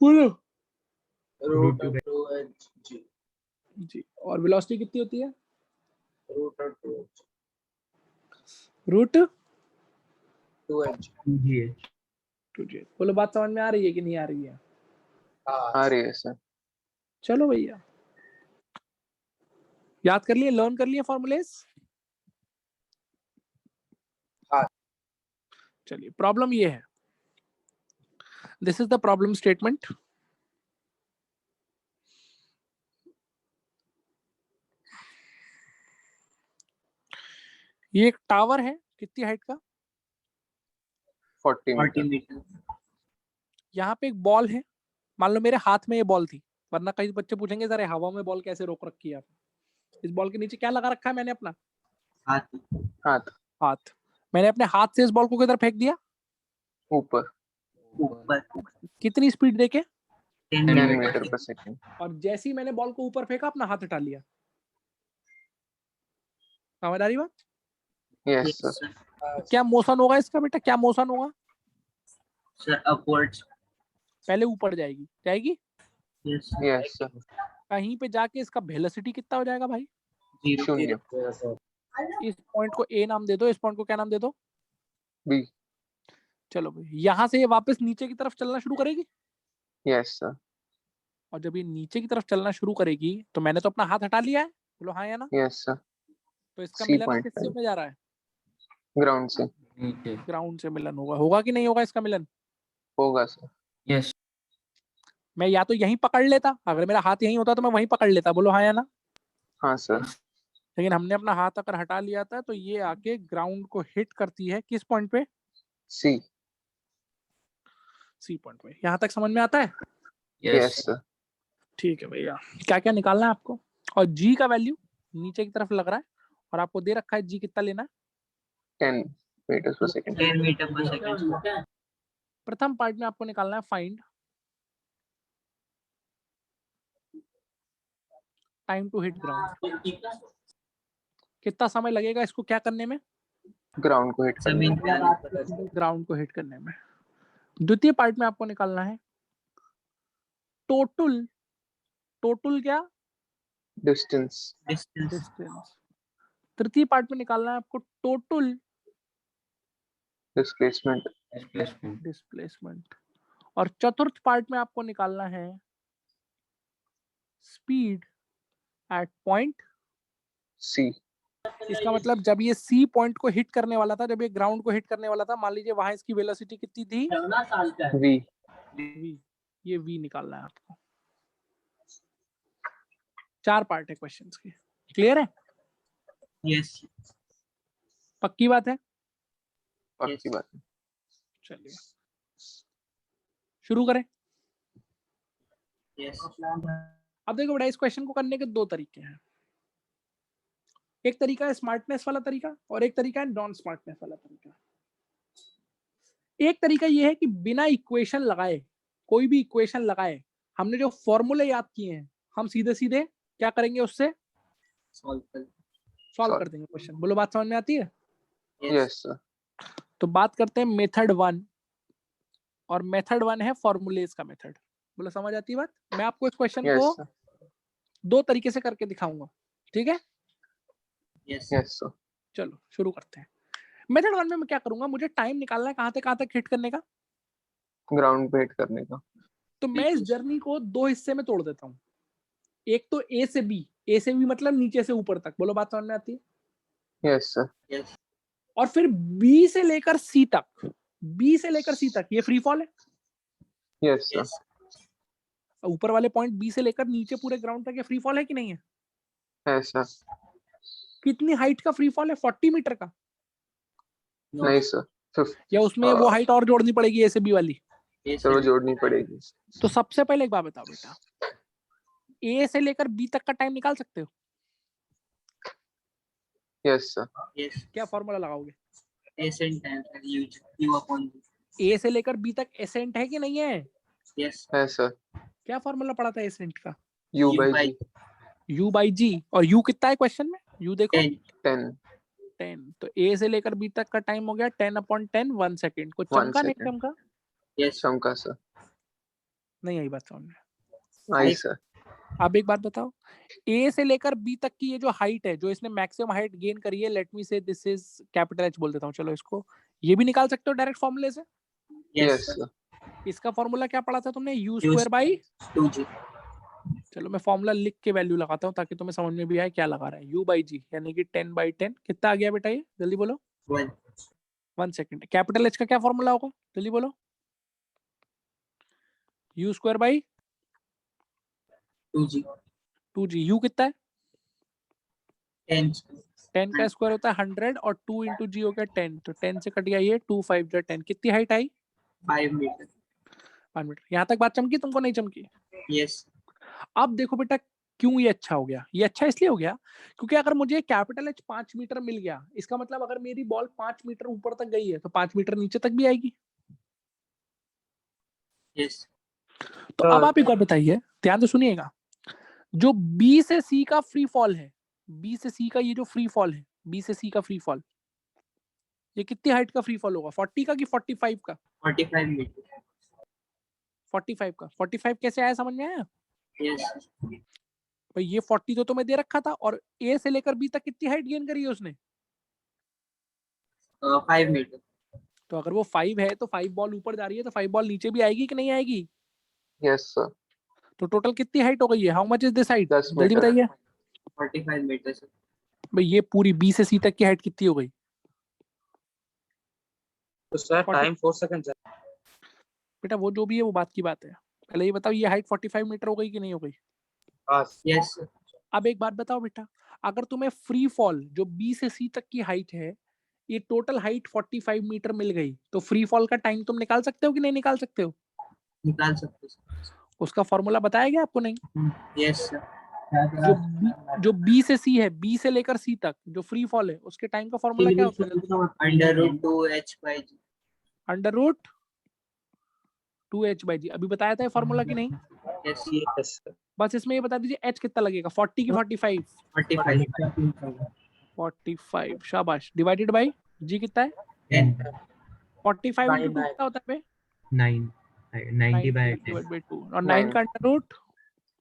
A: बोलो
F: रूट ऑफ 2h g
A: जी। और वेलोसिटी कितनी होती है?
F: Root of 2h
A: root
F: 2h
G: 2G.
A: बोलो बात समझ में आ रही है कि नहीं आ रही है?
B: आ रही है सर।
A: चलो भैया, याद कर लिए, लर्न कर लिए फॉर्मूलेस?
F: हाँ।
A: चलिए, प्रॉब्लम ये है, this is the problem statement. ये एक टावर है, कितनी हाइट का?
B: 40
E: 40
B: मीटर।
E: मीटर।
A: यहाँ पे एक बॉल है, मान लो मेरे हाथ में ये बॉल थी, वरना कई बच्चे पूछेंगे सर हवा में बॉल कैसे रोक रखी है आपने? इस बॉल के नीचे क्या लगा रखा है मैंने? अपना
E: हाथ
B: हाथ
A: हाथ। मैंने अपने हाथ से इस बॉल को किधर फेंक दिया?
B: ऊपर
E: ऊपर
A: कितनी स्पीड देके?
E: 10
B: 10
E: मीटर
B: मीटर पर सेकंड।
A: और जैसे ही मैंने बॉल को ऊपर फेंका, अपना हाथ हटा लिया। समझ आ रही बात?
B: Yes sir.
E: सर।
A: क्या मोशन होगा इसका बेटा? क्या मोशन होगा?
E: Sir upwards.
A: पहले ऊपर जाएगी, जाएगी
E: यस
B: यस सर।
A: कहीं पे जाके इसका वेलोसिटी कितना हो जाएगा भाई?
E: 0
B: शून्य।
A: इस पॉइंट को ए नाम दे दो, इस पॉइंट को क्या नाम दे दो?
B: बी।
A: चलो भाई, यहाँ से ये वापस नीचे की तरफ चलना शुरू करेगी,
B: यस सर।
A: और जब ये नीचे की तरफ चलना शुरू करेगी तो मैंने तो अपना हाथ हटा लिया है, बोलो हाँ या ना?
B: Yes sir.
A: तो इसका
B: सी
A: मिलन
B: पॉइंट
A: किससे में जा रहा है?
B: ग्राउंड से
A: ग्राउंड से मिलन होगा। होगा कि नहीं होगा इसका मिलन?
B: होगा सर।
E: यस
A: मैं या तो यहीं पकड़ लेता, अगर मेरा हाथ यहीं होता तो मैं वहीं पकड़ लेता, बोलो हाँ या ना?
B: हाँ सर।
A: लेकिन हमने अपना हाथ अगर हटा लिया था तो ये आके ग्राउंड को हिट करती है किस पॉइंट पे?
B: सी।
A: सी पॉइंट पे। यहाँ तक समझ में आता है?
B: Yes sir.
A: ठीक है भैया, क्या क्या निकालना है आपको? और जी का वैल्यू नीचे की तरफ लग रहा है, और आपको दे रखा है जी कितना लेना है?
B: 10 metre per second.
E: 10 metre per second.
A: प्रथम पार्ट में आपको निकालना है find time to hit ground. कितना समय लगेगा इसको क्या करने में?
B: ग्राउंड को हिट करने
E: जमीन
B: में।
E: पे आने पर।
A: ग्राउंड को हिट करने में। द्वितीय पार्ट में आपको निकालना है टोटल, टोटल क्या?
B: डिस्टेंस।
E: डिस्टेंस।
A: डिस्टेंस। तृतीय पार्ट में निकालना है आपको टोटल
B: डिस्प्लेसमेंट।
A: डिस्प्लेसमेंट। और चतुर्थ पार्ट में आपको निकालना है स्पीड एट पॉइंट
B: सी।
A: इसका मतलब जब ये सी पॉइंट को हिट करने वाला था, जब ये ग्राउंड को हिट करने वाला था, मान लीजिए वहां इसकी वेलोसिटी कितनी थी?
B: वी।
A: वी। ये वी निकालना है आपको। 4 पार्ट है क्वेश्चंस के। क्लियर है?
E: यस
A: पक्की बात है?
B: पक्की बात है।
A: चलिए शुरू करें।
E: यस
A: अब देखो बेटा, इस क्वेश्चन को करने के 2 तरीके हैं। एक तरीका है स्मार्टनेस वाला तरीका, और एक तरीका है नॉन स्मार्टनेस वाला तरीका। एक तरीका ये है कि बिना इक्वेशन लगाए, कोई भी इक्वेशन लगाए, हमने जो फॉर्मूले याद किए हैं, हम सीधे सीधे क्या करेंगे? उससे सॉल्व कर देंगे क्वेश्चन। बोलो बात समझ में आती है?
B: Yes sir.
A: तो बात करते हैं मेथड 1, और मेथड 1 है फॉर्मूलेज का मेथड। बोलो समझ आती है बात? मैं आपको इस क्वेश्चन
B: यस
A: को
B: सर।
A: 2 तरीके से करके दिखाऊंगा, ठीक है?
E: Yes
B: yes sir.
A: चलो शुरू करते हैं। मेथड 1 में मैं क्या करूंगा, मुझे टाइम निकालना है कहां तक हिट करने का।
B: ग्राउंड पे हिट करने का।
A: तो मैं इस जर्नी को 2 हिस्से में तोड़ देता हूँ। एक तो ए से बी, ए से बी मतलब नीचे से ऊपर तक। बोलो बात समझ में आती है?
B: Yes sir.
E: यस
A: और फिर बी से लेकर सी तक, बी से लेकर सी तक ये फ्री फॉल है।
B: Yes sir.
E: यस
A: ऊपर वाले पॉइंट बी से लेकर नीचे पूरे ग्राउंड तक ये फ्री फॉल है कि नहीं है?
B: है सर।
A: कितनी हाइट का फ्री फॉल है? 40 मीटर का।
B: नहीं सर। 50।
A: या उसमें वो हाइट और जोड़नी पड़ेगी ए से बी वाली?
B: सर वो जोड़नी पड़ेगी।
A: तो सबसे पहले एक बात बताओ बेटा, ए से लेकर बी तक का टाइम निकाल सकते हो?
B: Yes sir.
E: यस
A: क्या फॉर्मूला लगाओगे?
E: S and time use q upon v।
A: ए से लेकर बी तक एसेंट है कि नहीं है?
E: Yes.
B: है सर,
A: क्या फॉर्मूला पढ़ा था एसेंट का?
B: U by
E: by
B: G,
A: u by g, और u कितना है क्वेश्चन में? u देखो
E: 10.
B: 10,
A: 10, तो a से लेकर b तक का टाइम हो गया 10/10 1 सेकेंड। कुछ
B: 1
A: चमका नहीं
B: second.
A: चमका?
E: Yes.
B: शंका सर,
A: नहीं आई बात समझ में।
B: आई सर,
A: अब एक बात बताओ, a से लेकर b तक की ये जो हाइट है, जो इसने मैक्सिमम हाइट गेन करी है, लेट मी से दिस इज कैपिटल H बोल देता हूँ, चलो इसको, ये भी निकाल सकते हो डायरेक्ट फॉर्मूले से।
E: Yes.
B: यस सर,
A: इसका फॉर्मूला क्या पढ़ा था तुमने? u
E: U
A: square by,
E: 2G.
A: चलो मैं फॉर्मूला लिख के वैल्यू लगाता हूँ ताकि तुम्हें समझ में भी आए क्या लगा रहा है। u बाई जी यानी कि 10/10 कितना आ गया बेटा? ये जल्दी बोलो।
E: 1.
A: 1 सेकेंड। कैपिटल H का क्या फॉर्मूला होगा? जल्दी बोलो। u square by
E: 2G.
A: 2g। u कितना है?
E: 10.
A: 10 का स्क्वायर होता है 100 और 2 इंटू जी हो गया 10, तो 10 से कट गया ये 2 5 जो 10। कितनी हाइट आई?
E: 5 meter.
A: 5 मीटर। यहाँ तक बात चमकी तुमको? नहीं चमकी?
E: Yes.
A: अब देखो बेटा क्यों ये अच्छा हो गया। ये अच्छा इसलिए हो गया क्योंकि अगर मुझे कैपिटल H 5 मीटर मिल गया, इसका मतलब अगर मेरी बॉल 5 मीटर ऊपर तक गई है तो 5 मीटर नीचे तक भी आएगी।
E: Yes.
A: तो अब आप एक बार बताइए, ध्यान से सुनिएगा, जो B से C का फ्री फॉल है, B से C का ये जो फ्री फॉल है, B से C का फ्री फॉल, ये कितनी हाइट का फ्री फॉल होगा? 40 का कि 45 का?
E: 45 meter.
A: 45 का। 45 कैसे आया, समझ में आया?
E: Yes.
A: भाई ये 40 तो तुम्हें दे रखा था, और A से लेकर B तक कितनी हाइट गेन करी है उसने?
E: 5 meter.
A: तो अगर वो 5 है तो 5 बॉल ऊपर जा रही है तो 5 बॉल नीचे भी आएगी कि नहीं आएगी?
B: यस सर,
A: तो टोटल कितनी हाइट हो गई है? How much is this height?
B: 10
A: जल्दी
B: मीटर,
A: बताइए
E: 45 meter. Sir.
A: भाई। ये पूरी B से C तक की हाइट कितनी हो गई?
F: तो सर
A: 40
F: टाइम 4 सेकंड सर।
A: बेटा वो जो भी है वो बात की बात है, पहले ये बताओ ये हाइट 45 मीटर हो गई कि नहीं हो गई?
E: Yes. Sir.
A: अब एक बात बताओ बेटा, अगर तुम्हें फ्री फॉल जो B से C तक की हाइट है, ये टोटल हाइट 45 मीटर मिल गई, तो फ्री फॉल का टाइम तुम निकाल सकते हो कि नहीं निकाल सकते हो?
E: निकाल सकते हैं.
A: उसका फॉर्मूला बताया गया आपको? नहीं।
E: Yes. Sir.
A: जो B से C है, B से लेकर C तक जो फ्री फॉल है, उसके टाइम का फॉर्मूला क्या होता है?
E: Under root 2H by G.
A: Under root 2H by g. अभी बताया था ये फॉर्मूला कि नहीं?
E: Yes.
F: Yes sir.
A: बस इसमें ये बता दीजिए H कितना लगेगा, 40 की 45?
E: 45.
A: 45, शाबाश। डिवाइडेड बाई G कितना है?
E: 10.
A: 45 इंटू 2 कितना होता है बे?
G: 9 90 by 10
A: डिवाइड बाई 2, और 9 का अंडर रूट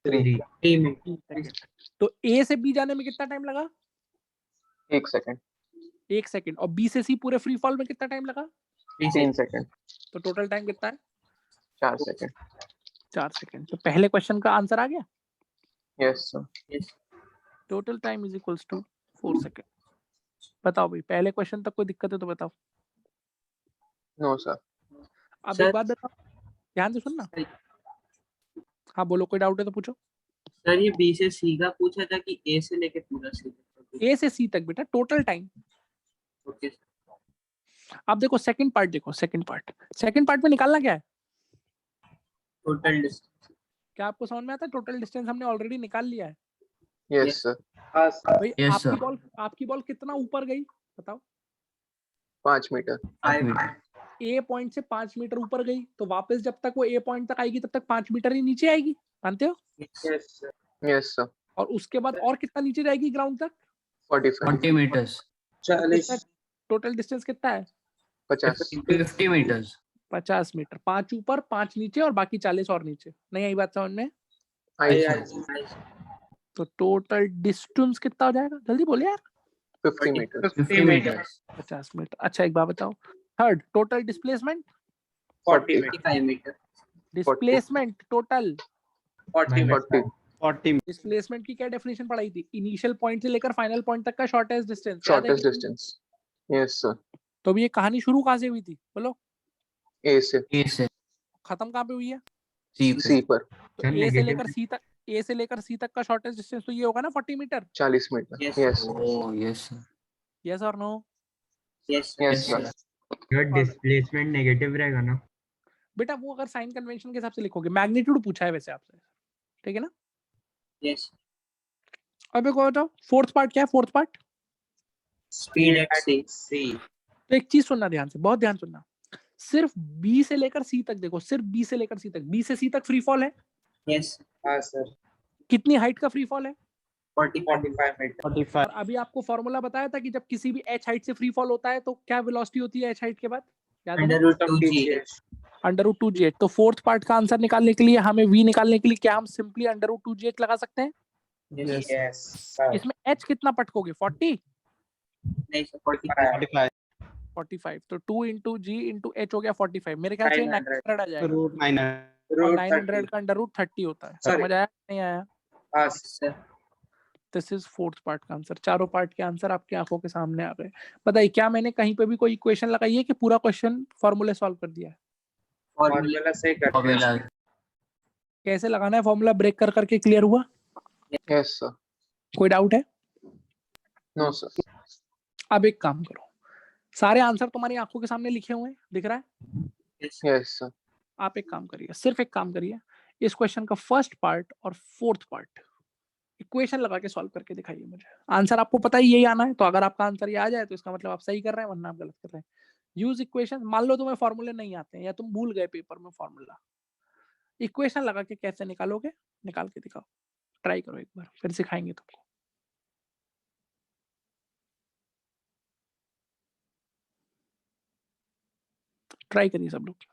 G: 3
E: 3 meter.
A: तो A से B जाने में कितना टाइम लगा?
B: 1 सेकंड,
A: 1 सेकंड। और B से C पूरे फ्री फॉल में कितना टाइम लगा?
B: 3 सेकंड,
A: तो टोटल टाइम कितना है?
B: 4 सेकंड,
A: 4 सेकंड। तो पहले क्वेश्चन का आंसर आ गया।
B: Yes sir,
E: Yes.
A: Total time is equals to 4 second. बताओ भाई, पहले क्वेश्चन तक कोई दिक्कत है तो बताओ।
B: नो सर,
A: अब
E: Sir.
A: एक बात बताओ, ध्यान से सुनना। हाँ बोलो, कोई डाउट है तो पूछो।
E: सर ये B से C का पूछा था कि A से लेके पूरा C तक?
A: A से C तक बेटा टोटल टाइम।
E: Okay.
A: अब देखो सेकंड पार्ट, देखो सेकंड पार्ट में निकालना क्या है?
E: Total distance.
A: क्या आपको समझ में आता है? टोटल डिस्टेंस हमने ऑलरेडी निकाल लिया है।
B: यस सर,
A: भाई
C: Yes, sir.
A: आपकी बॉल कितना ऊपर गई बताओ?
B: 5 मीटर,
E: 5 meter.
A: A पॉइंट से 5 मीटर ऊपर गई, तो वापस जब तक वो A पॉइंट तक आएगी तब तक 5 मीटर ही नीचे आएगी, मानते हो?
E: Yes.
B: यस सर,
A: और उसके बाद और कितना नीचे जाएगी ग्राउंड तक?
B: 45,
C: 20 meters,
F: 40
A: टोटल डिस्टेंस कितना है?
B: 50,
C: 50 meters.
A: 50 मीटर। 5 ऊपर 5 नीचे और बाकी 40 और नीचे। नहीं आई बात समझ में?
B: आई
C: Yes,
B: सर,
A: तो टोटल डिस्टेंस कितना हो जाएगा? जल्दी बोले यार।
B: 50 मीटर,
C: 50 meters.
A: 50 मीटर। अच्छा एक बात बताओ, third total displacement.
F: 40
E: 45 meter.
A: Displacement total
B: 40,
F: 40
A: displacement की क्या डेफिनेशन पढ़ाई थी? इनिशियल पॉइंट से लेकर फाइनल पॉइंट तक का shortest distance.
B: Shortest distance, yes sir,
A: तो अभी ये कहानी शुरू कहाँ से हुई थी बोलो?
B: ए से
C: A से
A: खत्म कहाँ पे हुई है?
C: C पे.
B: सी पर,
A: तो A से लेकर C तक का शॉर्टेस्ट डिस्टेंस तो ये होगा ना 40 metre.
B: 40 metre,
E: Yes.
B: Yes
C: Oh, yes, sir.
A: Yes और no?
E: Yes.
B: Yes
C: Yes,
B: sir,
C: sir.
G: your displacement negative रहेगा ना?
A: बेटा वो अगर साइन कन्वेंशन के हिसाब से लिखोगे, मैग्नीट्यूड पूछा है वैसे आपसे, ठीक है ना?
E: Yes.
A: अब एक और बताओ, फोर्थ पार्ट क्या है? Fourth part
E: Speed at C.
F: C
A: तो एक चीज सुनना ध्यान से, बहुत ध्यान सुनना। सिर्फ बी से लेकर सी तक देखो, सिर्फ बी से लेकर सी तक, बी से सी तक फ्री फॉल है।
E: यस
F: हाँ सर,
A: कितनी हाइट का फ्री फॉल है?
E: 45
F: 45
A: और अभी आपको फॉर्मूला बताया था कि जब किसी भी एच हाइट से फ्री फॉल होता है तो क्या वेलोसिटी होती है एच हाइट के बाद, याद है ना?
E: √2g
A: √2gh। तो फोर्थ पार्ट का आंसर निकालने के लिए हमें v निकालने के लिए क्या हम सिंपली √2gh लगा सकते हैं?
F: यस सर,
A: इसमें h कितना पटकोगे? 40
E: नहीं सर 45
A: 45, तो 2 इंटू जी इंटू एच हो गया 45। मेरे ख्याल से
F: 900
A: 900 आ जाएगा,
G: रूट 9
A: और
F: रूट
A: 900 का √30 होता है।
F: Sorry.
A: समझ आया नहीं आया?
F: हाँ
E: sir
A: this is fourth part का आंसर। चारों पार्ट के आंसर आपकी आंखों के सामने आ गए। बताइए क्या मैंने कहीं पे भी कोई इक्वेशन लगाई है कि पूरा क्वेश्चन फॉर्मूले सॉल्व कर दिया है?
F: फॉर्मूला से करते हैं।
C: फॉर्मूला
A: कैसे लगाना है फॉर्मूला ब्रेक कर करके क्लियर हुआ?
B: यस सर,
A: कोई डाउट है?
B: नो सर,
A: अब एक काम करो, सारे आंसर तुम्हारी आंखों के सामने लिखे हुए हैं, दिख रहा है?
B: यस सर,
A: आप एक काम करिए, सिर्फ एक काम करिए, इस क्वेश्चन का फर्स्ट पार्ट और फोर्थ पार्ट इक्वेशन लगा के सॉल्व करके दिखाइए मुझे। आंसर आपको पता ही यही आना है, तो अगर आपका आंसर ये आ जाए तो इसका मतलब आप सही कर रहे हैं, वरना आप गलत कर रहे हैं। Use equation. मान लो तुम्हें फॉर्मूले नहीं आते हैं या तुम भूल गए पेपर में फॉर्मूला, इक्वेशन लगा के कैसे निकालोगे, निकाल के दिखाओ। ट्राई करो एक बार, फिर सिखाएंगे तुमको। ट्राई करिए सब लोग।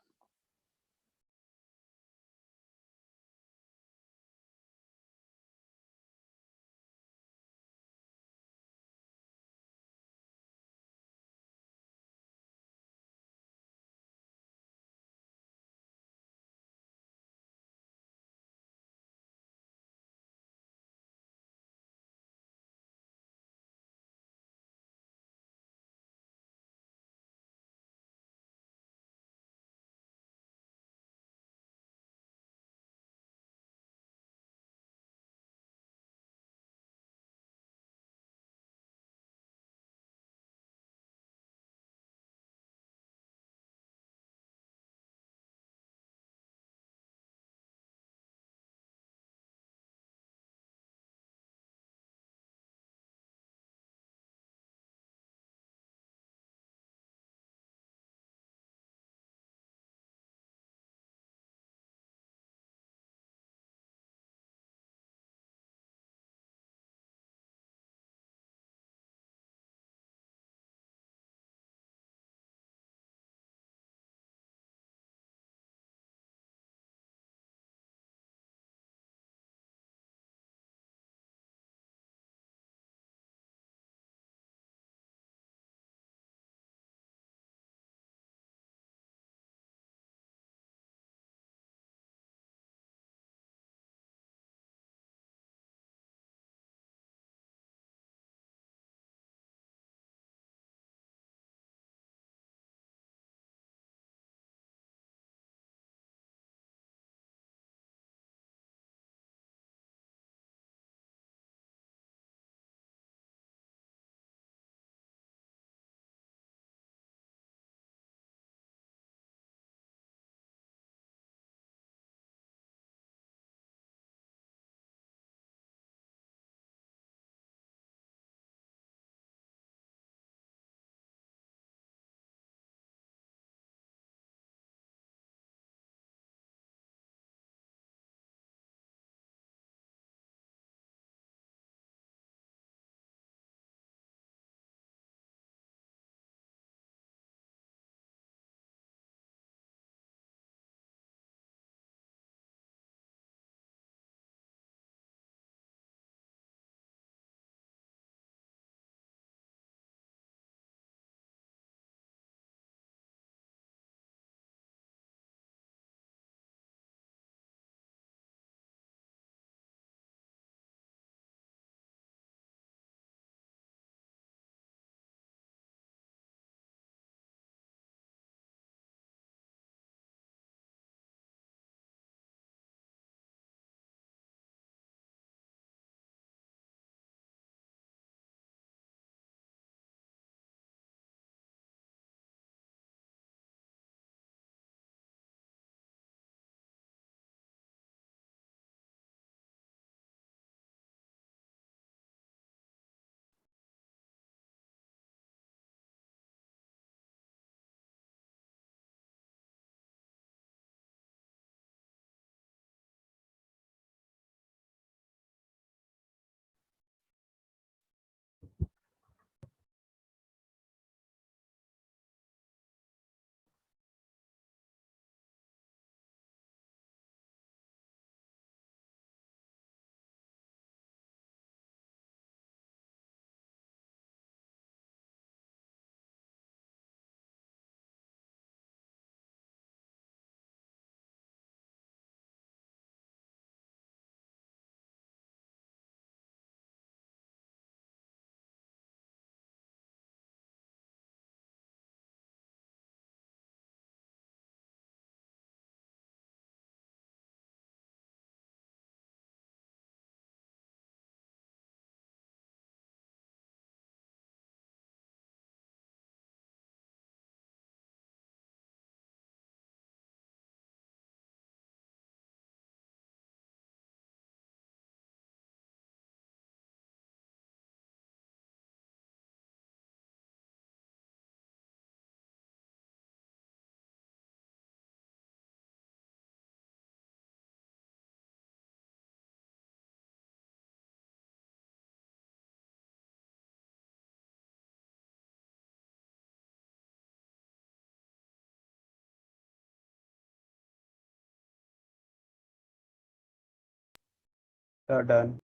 B: डन।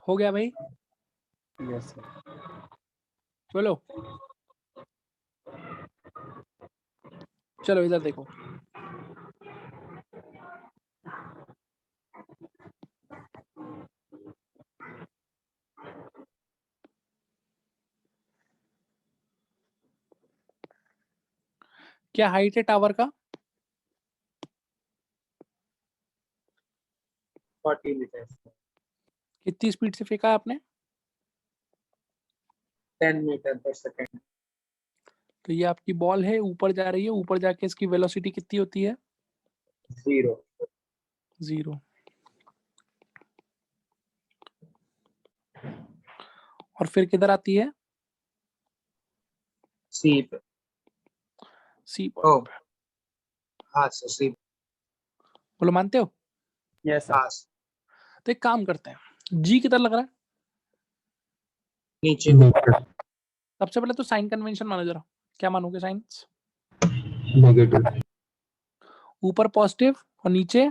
A: हो गया भाई?
B: Yes sir.
A: चलो चलो इधर देखो। क्या हाइट है टावर का?
F: 40 meters,
A: कितनी स्पीड से फेंका है आपने?
F: 10 meter per second,
A: तो ये आपकी बॉल है, ऊपर जा रही है, ऊपर जाके इसकी वेलोसिटी कितनी होती है?
F: 0,
A: 0। और फिर किधर आती है?
F: C पे।
A: सी
F: ओ
A: पॉइंट पे।
F: हाँ सर, C,
A: बोलो मानते हो?
B: Yes sir.
F: हाँ
A: तो एक काम करते हैं, जी किधर लग रहा है?
F: नीचे,
A: सबसे पहले तो साइन कन्वेंशन मानो जरा। क्या मानोगे साइन?
G: नेगेटिव।
A: ऊपर पॉजिटिव और नीचे?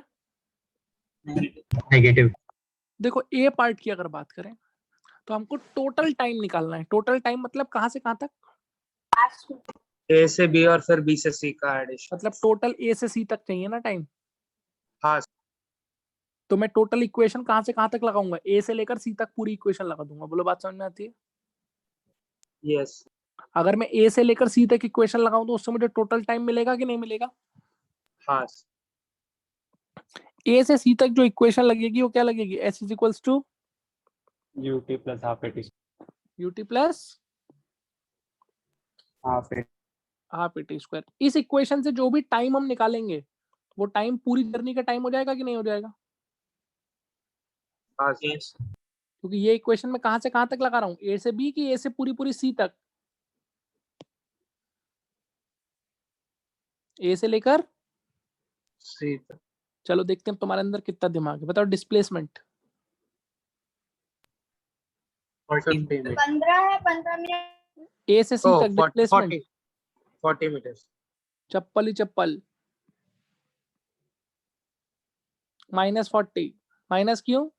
G: नेगेटिव।
A: देखो ए पार्ट की अगर बात करें तो हमको टोटल टाइम निकालना है। टोटल टाइम मतलब कहाँ से कहाँ तक?
F: A से B और फिर B से C का एडिशन।
A: मतलब टोटल ए से सी तक चाहिए ना टाइम।
F: हाँ
A: तो मैं टोटल इक्वेशन कहाँ से कहाँ तक लगाऊंगा? ए से लेकर सी तक पूरी इक्वेशन लगा दूंगा। बोलो बात समझ में आती है?
F: यस,
A: अगर मैं ए से लेकर सी तक इक्वेशन लगाऊं तो उससे मुझे टोटल टाइम मिलेगा कि नहीं मिलेगा?
F: हाँ
A: ए से सी तक जो इक्वेशन लगेगी वो क्या लगेगी? S is equals to
B: u t plus half a t.
A: U t plus
B: half a t.
A: Half a t square. इस इक्वेशन से जो भी टाइम हम निकालेंगे वो टाइम पूरी जर्नी का टाइम हो जाएगा कि नहीं हो जाएगा?
F: हाँ
E: यस
A: क्योंकि ये इक्वेशन में कहां से कहां तक लगा रहा हूँ? ए से बी की ए से पूरी पूरी सी तक? ए से लेकर
F: C पे।
A: चलो देखते हैं तुम्हारे अंदर कितना दिमाग है। बताओ डिस्प्लेसमेंट।
F: 50 meters,
H: 15 minute.
A: ए से सी
F: ओ
A: तक डिस्प्लेसमेंट
F: 40 meters,
A: चप्पल ही चप्पल -40। माइनस क्यों?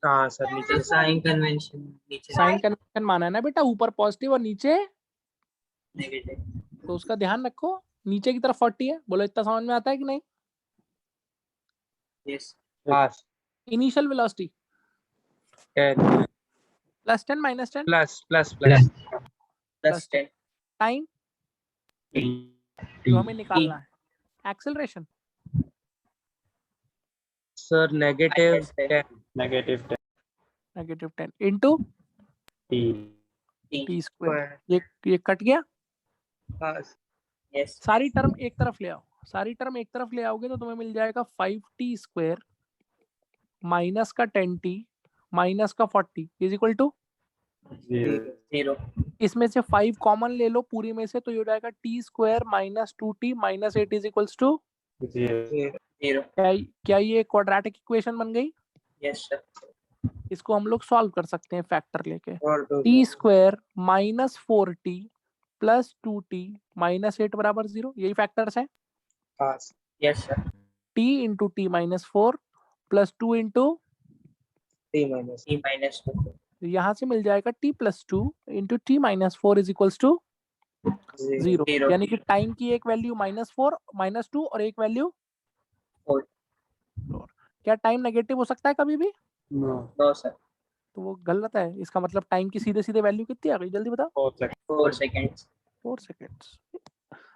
F: हाँ सर नीचे से।
E: साइन कन्वेंशन नीचे
A: साइन कन्वेंशन माना है ना बेटा, ऊपर पॉजिटिव और नीचे,
E: नेगेटिव।
A: तो उसका ध्यान रखो। नीचे की तरफ 40 है। बोलो इतना समझ में आता है कि नहीं?
E: यस
F: हाँ
A: initial velocity
F: 10
A: +10 -10
F: plus
E: plus 10
A: time जो हमें निकालना है। Acceleration
F: sir negative
E: minus 10
F: 10,
B: negative
A: -10 into
B: T.
A: T square. ये कट गया।
F: हाँ
E: यस
A: सारी टर्म एक तरफ ले आओ। सारी टर्म एक तरफ ले आओगे तो तुम्हें मिल जाएगा 5t स्क्वायर माइनस का 10t माइनस का 40 इज इक्वल टू,
E: 0
A: इसमें से 5 कॉमन ले लो पूरी में से, तो ये हो जाएगा t square minus 2t minus 8 is equals to.
E: 0
A: क्या ये क्वाड्रेटिक इक्वेशन बन गई?
E: यस सर
A: इसको हम लोग सॉल्व कर सकते हैं फैक्टर लेके।
F: और दो
A: T square minus 4t plus 2t minus 8 बराबर 0। यही फैक्टर्स है।
F: हाँ
E: yes sir
A: t into t minus 4 plus 2 into,
F: T minus
E: t minus 2
A: तो यहाँ से मिल जाएगा t plus 2 into t minus 4 is equals to 0।
E: Zero.
A: यानी कि टाइम की एक वैल्यू -4 -2 और एक वैल्यू
E: 4
A: क्या टाइम नेगेटिव हो सकता है कभी भी?
E: नो सर
A: तो वो गलत है। इसका मतलब टाइम की सीधे सीधे वैल्यू कितनी आ गई? जल्दी बताओ।
E: 4 seconds
A: 4 सेकेंड्स।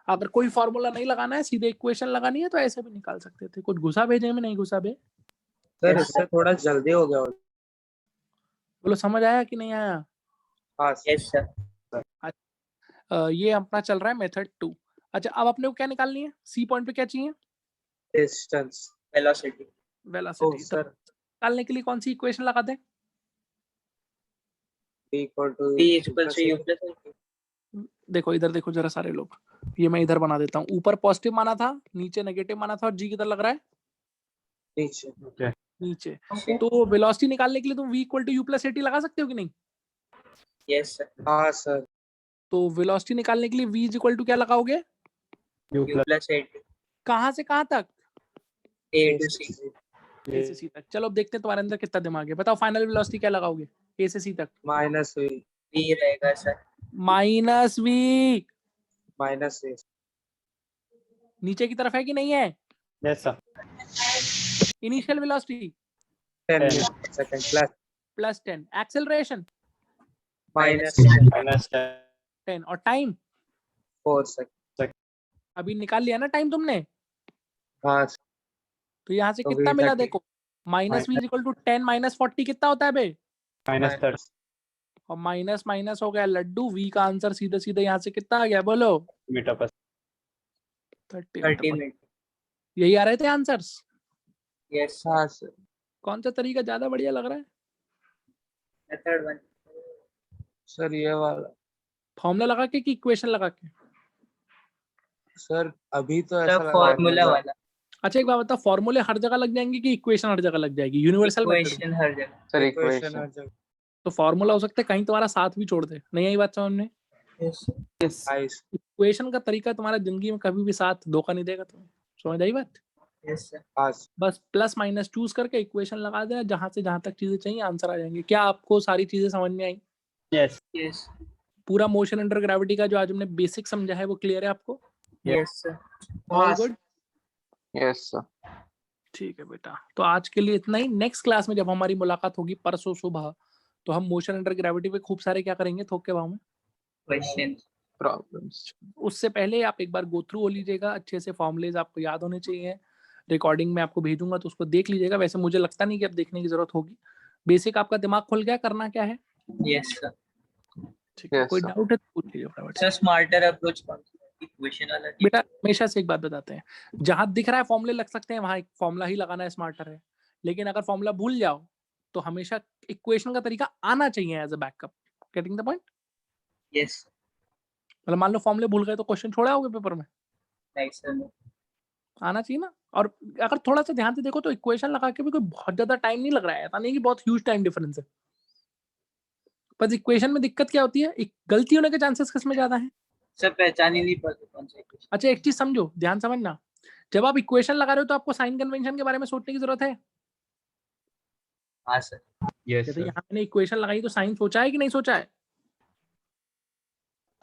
A: अगर कोई फॉर्मूला नहीं लगाना है, सीधे इक्वेशन लगानी है, तो ऐसे भी निकाल सकते थे। कुछ घुसा भेजे में नहीं घुसा भे।
F: सर इससे थोड़ा जल्दी हो गया होगा।
A: बोलो समझ आया कि नहीं आया?
F: हाँ
E: यस सर
A: ये अपना चल रहा है मेथड 2। अच्छा अब अपने को क्या निकालनी है? सी पॉइंट पे क्या चाहिए?
F: डिस्टेंस।
E: velocity
A: velocity. तो
F: सर
A: निकालने के लिए कौन सी इक्वेशन लगाते हैं?
F: T equal to
E: t is equal to u plus n
A: देखो इधर देखो जरा सारे लोग, ये मैं इधर बना देता हूँ। ऊपर पॉजिटिव माना था, नीचे नेगेटिव माना था, और जी किधर लग रहा है?
F: नीचे।
A: नीचे।
E: okay
A: तो वेलोसिटी निकालने के लिए तुम v इक्वल टू u+at लगा सकते हो कि नहीं?
E: yes sir
F: हाँ सर
A: तो वेलोसिटी निकालने के लिए v इज इक्वल टू क्या लगाओगे?
G: U
E: U plus A to
A: कहाँ से कहाँ तक?
E: A to C.
A: ए से सी तक। चलो अब देखते हैं तुम्हारे अंदर कितना दिमाग है। बताओ फाइनल वेलोसिटी क्या लगाओगे ए से सी तक?
F: माइनस V
E: V रहेगा सर.
A: माइनस वी
F: माइनस A
A: नीचे की तरफ है कि नहीं है?
G: yes sir
A: initial velocity
F: 10 second plus
A: plus 10, acceleration
F: minus
G: minus
A: 10 और टाइम
F: 4 सेकंड।
A: अभी निकाल लिया ना टाइम तुमने?
F: हाँ
A: तो यहाँ से
F: तो
A: कितना
F: V
A: मिला
F: 30
A: देखो, minus V equal to 10 minus 40 कितना होता है बे?
G: minus 30
A: और माइनस माइनस हो गया लड्डू, वी का आंसर सीधे सीधे यहाँ से कितना आ गया बोलो?
G: meter per
A: 30
E: 30
A: metre.
E: minutes.
A: यही आ रहे थे आंसर्स?
E: Yes.
F: हाँ सर
A: कौन सा तरीका ज्यादा बढ़िया लग रहा है?
E: Method 1.
F: सर ये वाला
A: फॉर्मूला लगा के कि इक्वेशन लगा के?
F: सर अभी तो ऐसा
E: The
F: लगा
E: formula वाला.
A: अच्छा एक बात बताओ, फॉर्मूले हर जगह लग जाएंगे कि इक्वेशन हर जगह लग जाएगी? Universal method.
E: Equation हर जगह.
B: सर
F: इक्वेशन
B: इक्वेशन
F: हर जगह
A: तो फॉर्मूला हो सकता है कहीं तुम्हारा साथ भी छोड़ दे, नहीं आई बात समझ में?
E: Yes.
F: आइस
A: इक्वेशन का तरीका तुम्हारा जिंदगी में कभी भी साथ धोखा नहीं देगा तुम्हें, समझ आई बात?
E: Yes sir.
F: आस
A: बस प्लस माइनस चूज करके इक्वेशन लगा देना, जहां से जहां तक चीजें चाहिए आंसर आ जाएंगे। क्या आपको सारी चीजें समझ में आई?
G: yes
E: Yes.
A: पूरा मोशन अंडर ग्रेविटी का जो आज हमने बेसिक समझा है वो क्लियर है आपको?
E: Yes sir.
A: All good?
B: Yes sir
A: ठीक है बेटा, तो आज के लिए इतना ही। नेक्स्ट क्लास में जब हमारी मुलाकात होगी परसों सुबह, तो हम मोशन अंडर ग्रेविटी पे खूब सारे क्या करेंगे थोक के भाव में।
E: Questions.
B: प्रॉब्लम्स
A: उससे पहले आप एक बार गो थ्रू हो लीजिएगा अच्छे से, फॉर्मुलेज आपको याद होने चाहिए। रिकॉर्डिंग में आपको भेजूंगा तो उसको देख लीजिएगा। वैसे मुझे लगता नहीं कि अब देखने की जरूरत होगी, बेसिक आपका दिमाग खुल गया, करना क्या है।
E: Yes sir.
A: ठीक है,
B: Yes,
A: कोई
B: sir.
A: डाउट है तो पूछ लीजिए फटाफट से।
E: Sir, smarter approach कौन सा है? Equation वाला कि
A: बेटा हमेशा से एक बात बताते हैं, जहां दिख रहा है फॉर्मूले लग सकते हैं वहां एक फॉर्मूला ही लगाना स्मार्टर है। लेकिन अगर फॉर्मूला भूल जाओ तो हमेशा इक्वेशन का तरीका आना चाहिए as a backup. Getting the point?
E: Yes.
A: मतलब मान लो फॉर्मूले भूल गए तो क्वेश्चन छोड़ा होगे पेपर में?
E: Nice sir.
A: आना चाहिए ना। और अगर थोड़ा सा ध्यान से देखो तो इक्वेशन लगा के भी कोई बहुत ज्यादा टाइम नहीं लग रहा है, ऐसा नहीं कि बहुत ह्यूज टाइम डिफरेंस है। बस इक्वेशन में दिक्कत क्या होती है, एक गलती होने के चांसेस किसमें ज्यादा है?
E: सर पहचान ही नहीं पाते कौन सा equation.
A: अच्छा एक चीज समझो, ध्यान समझना, जब आप इक्वेशन लगा रहे हो तो आपको साइन कन्वेंशन के बारे में सोचने की जरूरत है।
E: हाँ सर.
G: yes
A: जैसे
G: sir
A: यहाँ मैंने इक्वेशन लगाई तो साइन सोचा है कि नहीं सोचा है?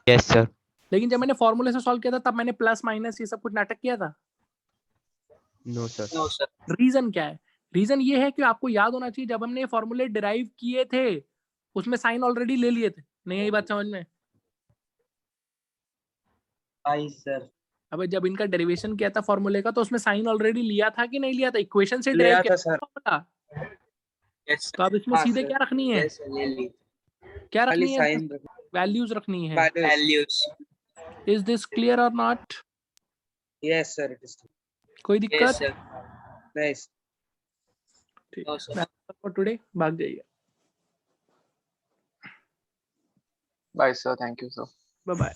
G: yes sir
A: लेकिन जब मैंने फॉर्मूले से सॉल्व किया था तब मैंने प्लस माइनस ये सब कुछ नाटक किया था।
G: no sir
E: No sir.
A: Reason क्या है? रीजन ये है कि आपको याद होना चाहिए जब हमने ये फॉर्मूले डिराइव किए थे उसमें साइन ऑलरेडी ले लिए थे। नहीं आई बात समझ में?
E: Hi sir.
A: अब जब इनका डेरिवेशन किया था फॉर्मूले का तो उसमें साइन ऑलरेडी लिया था कि नहीं लिया था? इक्वेशन से
F: लिया
A: डिराइव
F: था
A: किया
F: सर।
A: फॉर्मूला।
E: Yes sir.
A: तो अब इसमें
F: हाँ,
A: सीधे
F: सर।
A: क्या रखनी है?
E: Yes sir. ले ली.
A: क्या
F: खाली
A: रखनी है?
F: साइन
A: वैल्यूज रखनी है।
E: Values.
A: इज दिस क्लियर और not?
F: Yes sir it is
A: कोई
E: Yes
A: दिक्कत?
E: sir.
F: नाइस
A: ठीक
E: No sir.
A: है, टुडे भाग जाइए।
B: Bye sir thank you sir
A: bye bye.